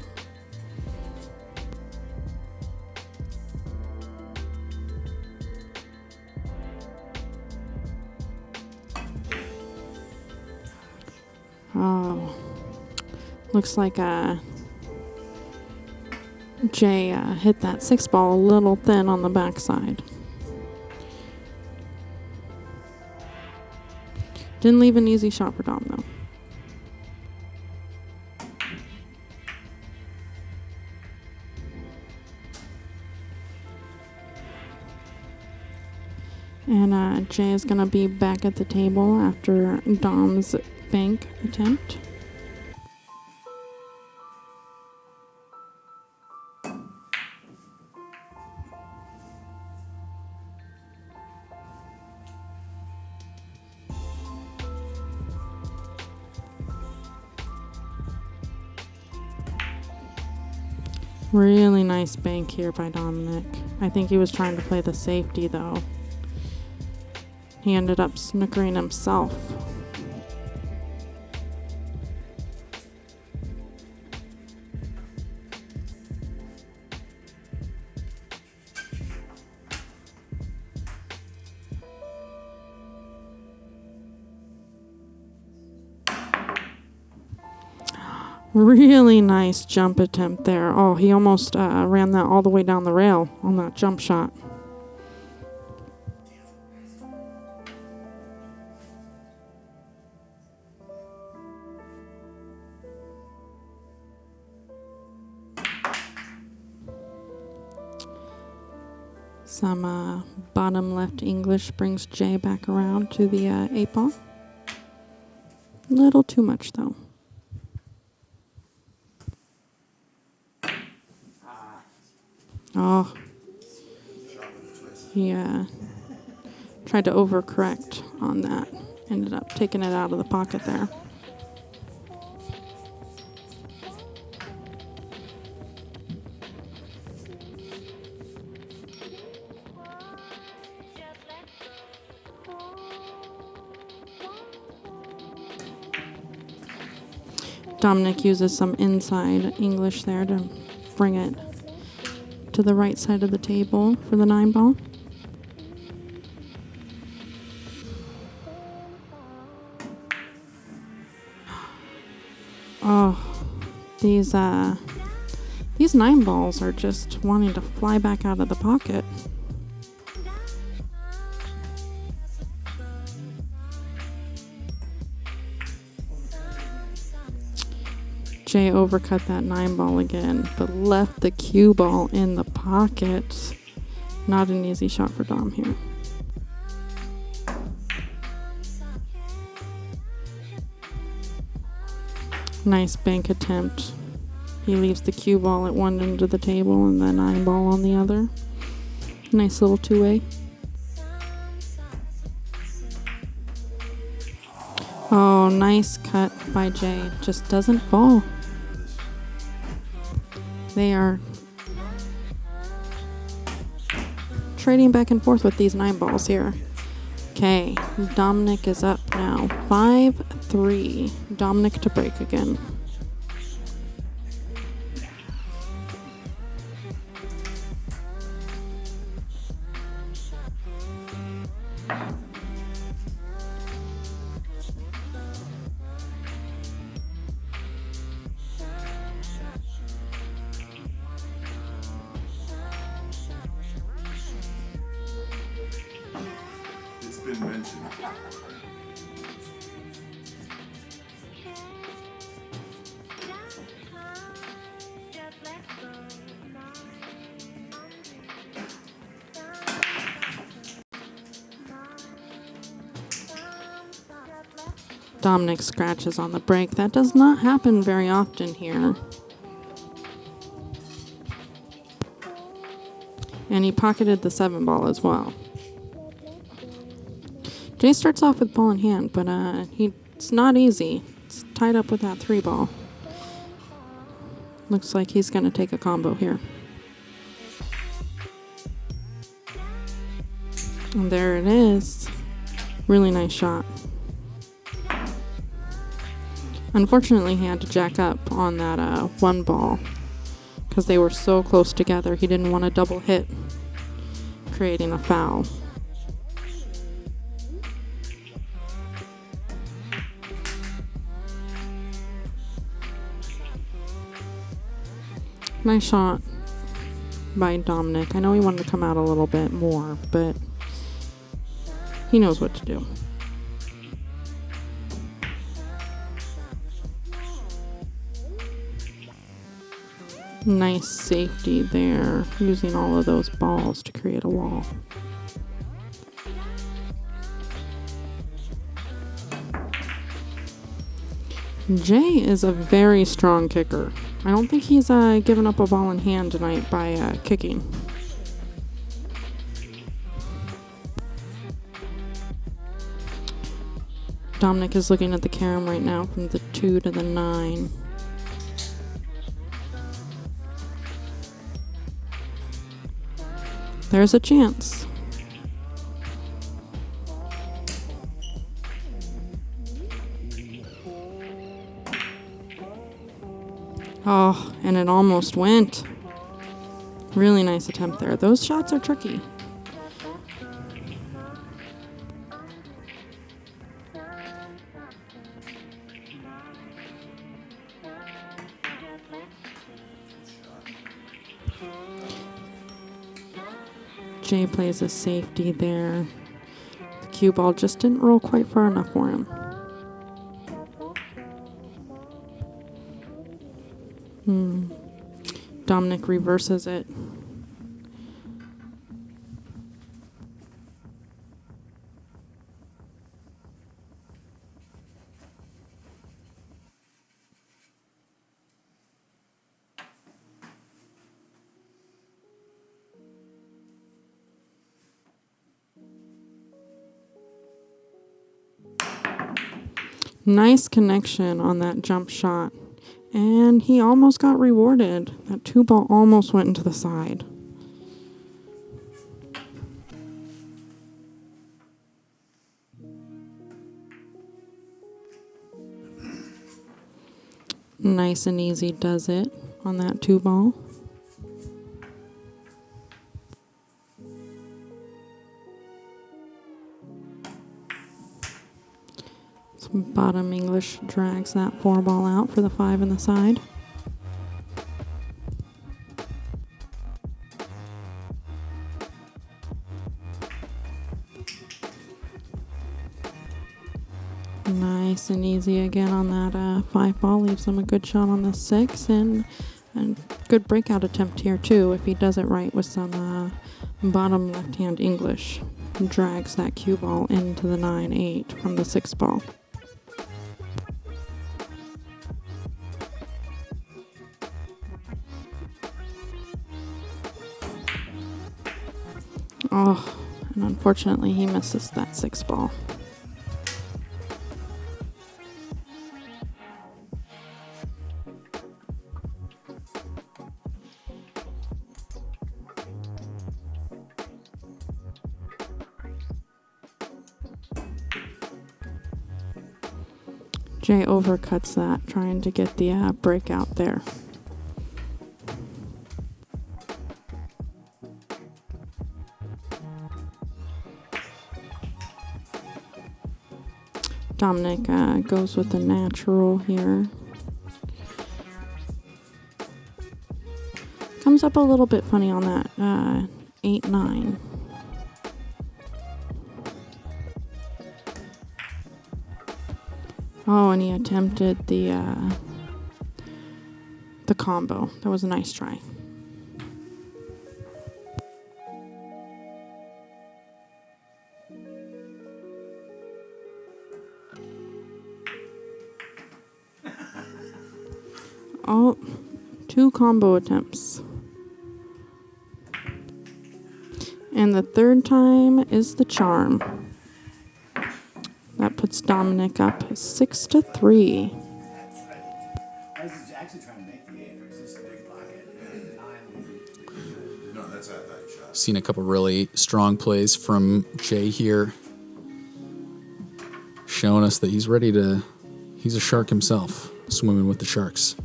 S6: Oh, looks like Jay hit that 6 ball a little thin on the backside. Didn't leave an easy shot for Dom, though. And Jay is going to be back at the table after Dom's bank attempt. Really nice bank here by Dominic. I think he was trying to play the safety, though. He ended up snookering himself. Really nice jump attempt there. Oh, he almost ran that all the way down the rail on that jump shot. Some bottom left English brings Jay back around to the 8 ball. Little too much, though. Oh, he tried to overcorrect on that. Ended up taking it out of the pocket there. Dominic uses some inside English there to bring it to the right side of the table for the 9-ball. Oh, these 9 balls are just wanting to fly back out of the pocket. Jay overcut that 9-ball again, but left the cue ball in the pocket. Not an easy shot for Dom here. Nice bank attempt. He leaves the cue ball at one end of the table and the 9-ball on the other. Nice little two-way. Oh, nice cut by Jay. Just doesn't fall. They are trading back and forth with these 9 balls here. Okay, Dominic is up now. 5-3. Dominic to break again.
S4: It's been mentioned.
S6: Dominic scratches on the break. That does not happen very often here. And he pocketed the 7-ball as well. Jay starts off with ball in hand, but it's not easy. It's tied up with that 3-ball. Looks like he's going to take a combo here. And there it is. Really nice shot. Unfortunately, he had to jack up on that 1-ball because they were so close together. He didn't want a double hit, creating a foul. Nice shot by Dominic. I know he wanted to come out a little bit more, but he knows what to do. Nice safety there, using all of those balls to create a wall. Jay is a very strong kicker. I don't think he's given up a ball in hand tonight by kicking. Dominic is looking at the carom right now from the 2 to the 9. There's a chance. Oh, and it almost went. Really nice attempt there. Those shots are tricky. Jay plays a safety there. The cue ball just didn't roll quite far enough for him. Dominic reverses it. Nice connection on that jump shot. And he almost got rewarded. That 2-ball almost went into the side. Nice and easy does it on that 2-ball. Bottom English drags that 4-ball out for the 5 in the side. Nice and easy again on that 5-ball. Leaves him a good shot on the 6, and good breakout attempt here too if he does it right with some bottom left-hand English. Drags that cue ball into the 9-8 from the 6-ball. Oh, and unfortunately he misses that 6-ball. Jay overcuts that, trying to get the breakout there. Dominic goes with the natural here. Comes up a little bit funny on that 8-9. Oh, and he attempted the combo. That was a nice try. Oh, 2 combo attempts. And the third time is the charm. That puts Dominic up 6-3.
S4: I was actually trying to make the 8 versus this big pocket. 9. No, that's that shot.
S3: Seen a couple really strong plays from Jay here, showing us that he's a shark himself, swimming with the sharks.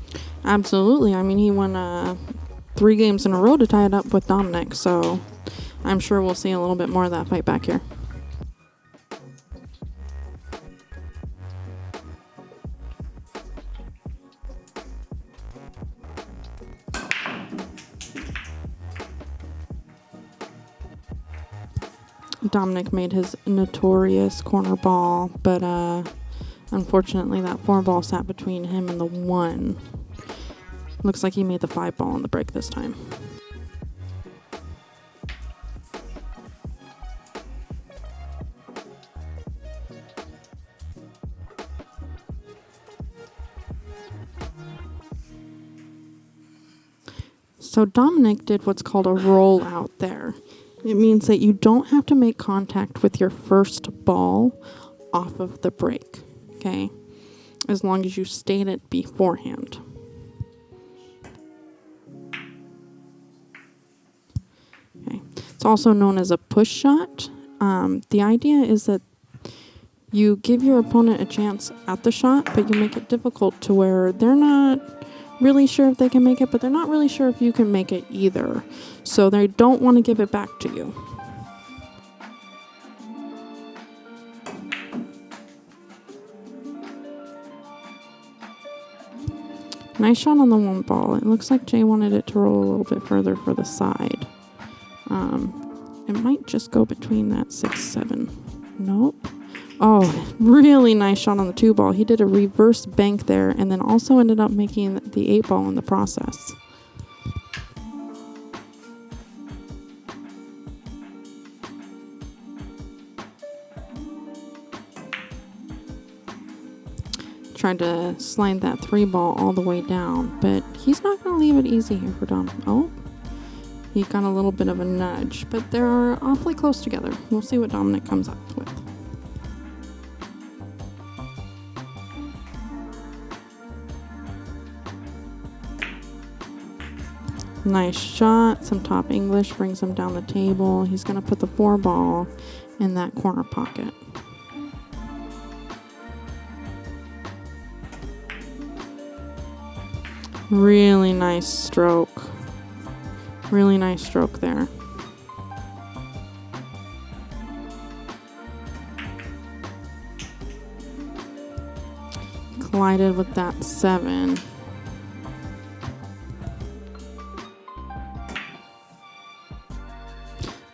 S6: Absolutely. I mean, he won 3 games in a row to tie it up with Dominic, so I'm sure we'll see a little bit more of that fight back here. Dominic made his notorious corner ball, but unfortunately that 4-ball sat between him and the 1. Looks like he made the 5-ball on the break this time. So Dominic did what's called a roll out there. It means that you don't have to make contact with your first ball off of the break, okay? As long as you state it beforehand. Okay. It's also known as a push shot. The idea is that you give your opponent a chance at the shot, but you make it difficult to where they're not really sure if they can make it, but they're not really sure if you can make it either. So they don't want to give it back to you. Nice shot on the 1-ball. It looks like Jay wanted it to roll a little bit further for the side. It might just go between that 6-7. Nope. Oh, really nice shot on the 2-ball. He did a reverse bank there and then also ended up making the 8-ball in the process. Tried to slide that 3-ball all the way down, but he's not going to leave it easy here for Dom. Oh, he got a little bit of a nudge, but they're awfully close together. We'll see what Dominic comes up with. Nice shot. Some top English brings him down the table. He's going to put the 4-ball in that corner pocket. Really nice stroke. Really nice stroke there. Collided with that 7.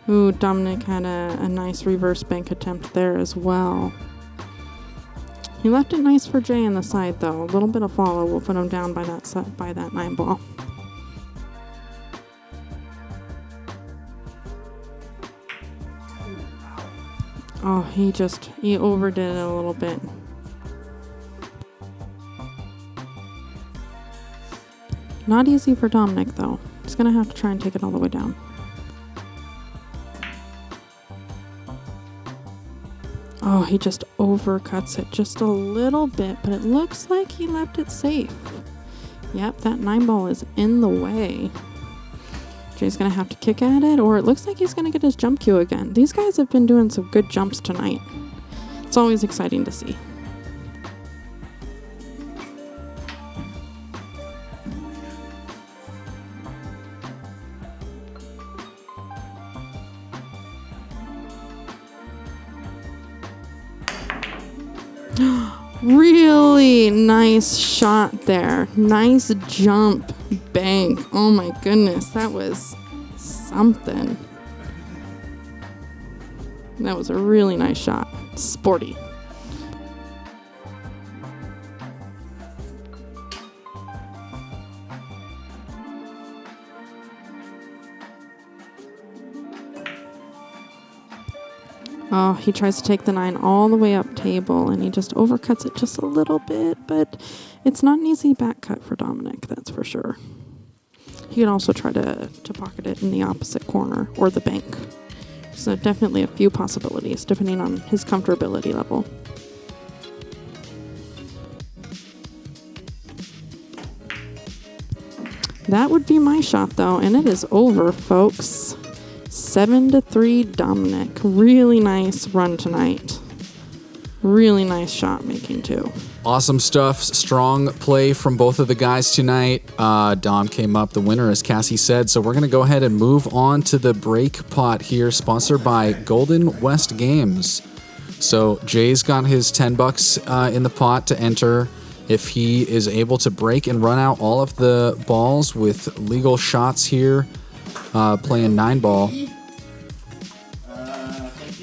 S6: Ooh, Dominic had a nice reverse bank attempt there as well. He left it nice for Jay on the side though. A little bit of follow will put him down by that 9 ball. Oh, he overdid it a little bit. Not easy for Dominic though. He's gonna have to try and take it all the way down. Oh, he just overcuts it just a little bit, but it looks like he left it safe. Yep, that 9 ball is in the way. Jay's gonna have to kick at it, or it looks like he's gonna get his jump cue again. These guys have been doing some good jumps tonight. It's always exciting to see. Really nice shot there. Nice jump bank. Oh my goodness, that was something. That was a really nice shot. Sporty. Oh, he tries to take the 9 all the way up table, and he just overcuts it just a little bit, but it's not an easy back cut for Dominic, that's for sure. He can also try to pocket it in the opposite corner, or the bank. So definitely a few possibilities, depending on his comfortability level. That would be my shot, though, and it is over, folks. 7-3 Dominic. Really nice run tonight. Really nice shot making too.
S3: Awesome stuff. Strong play from both of the guys tonight. Dom came up the winner, as Cassie said. So we're going to go ahead and move on to the break pot here, sponsored by Golden West Games. So Jay's got his $10 in the pot to enter. If he is able to break and run out all of the balls with legal shots here, playing 9 ball,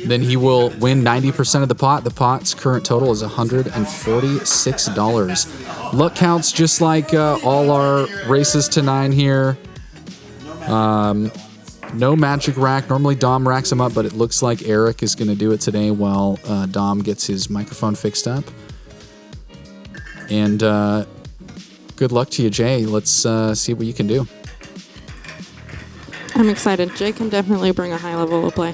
S3: then he will win 90% of the pot. The pot's current total is $146. Luck counts just like all our races to 9 here. No magic rack. Normally Dom racks them up, but it looks like Eric is going to do it today while Dom gets his microphone fixed up. And good luck to you, Jay. Let's see what you can do.
S6: I'm excited. Jay can definitely bring a high level of play.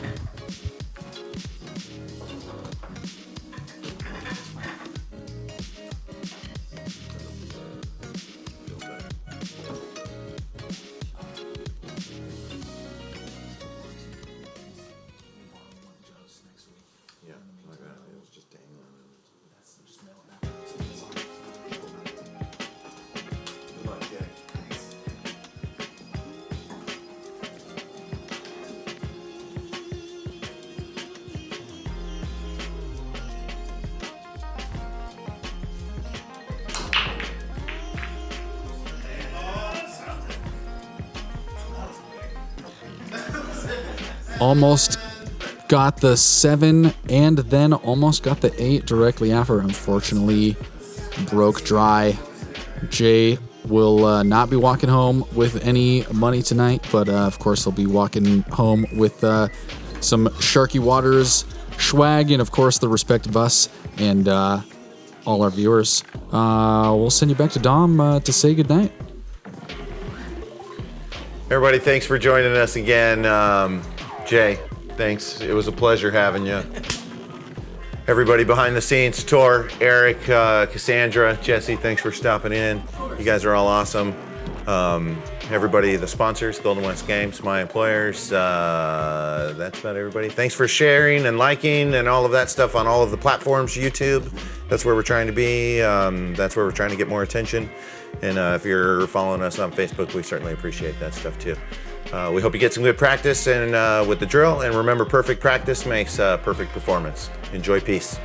S3: Almost got the 7 and then almost got the 8 directly after. Unfortunately, broke dry. Jay will not be walking home with any money tonight, but of course he'll be walking home with some Sharky Waters swag and of course the respective us and all our viewers. We'll send you back to Dom to say goodnight.
S1: Everybody, thanks for joining us again. Jay, thanks. It was a pleasure having you. Everybody behind the scenes, Tor, Eric, Cassandra, Jesse, thanks for stopping in. You guys are all awesome. Everybody, the sponsors, Golden West Games, my employers, that's about everybody. Thanks for sharing and liking and all of that stuff on all of the platforms, YouTube. That's where we're trying to be. That's where we're trying to get more attention. And if you're following us on Facebook, we certainly appreciate that stuff too. We hope you get some good practice and with the drill. And remember, perfect practice makes perfect performance. Enjoy peace.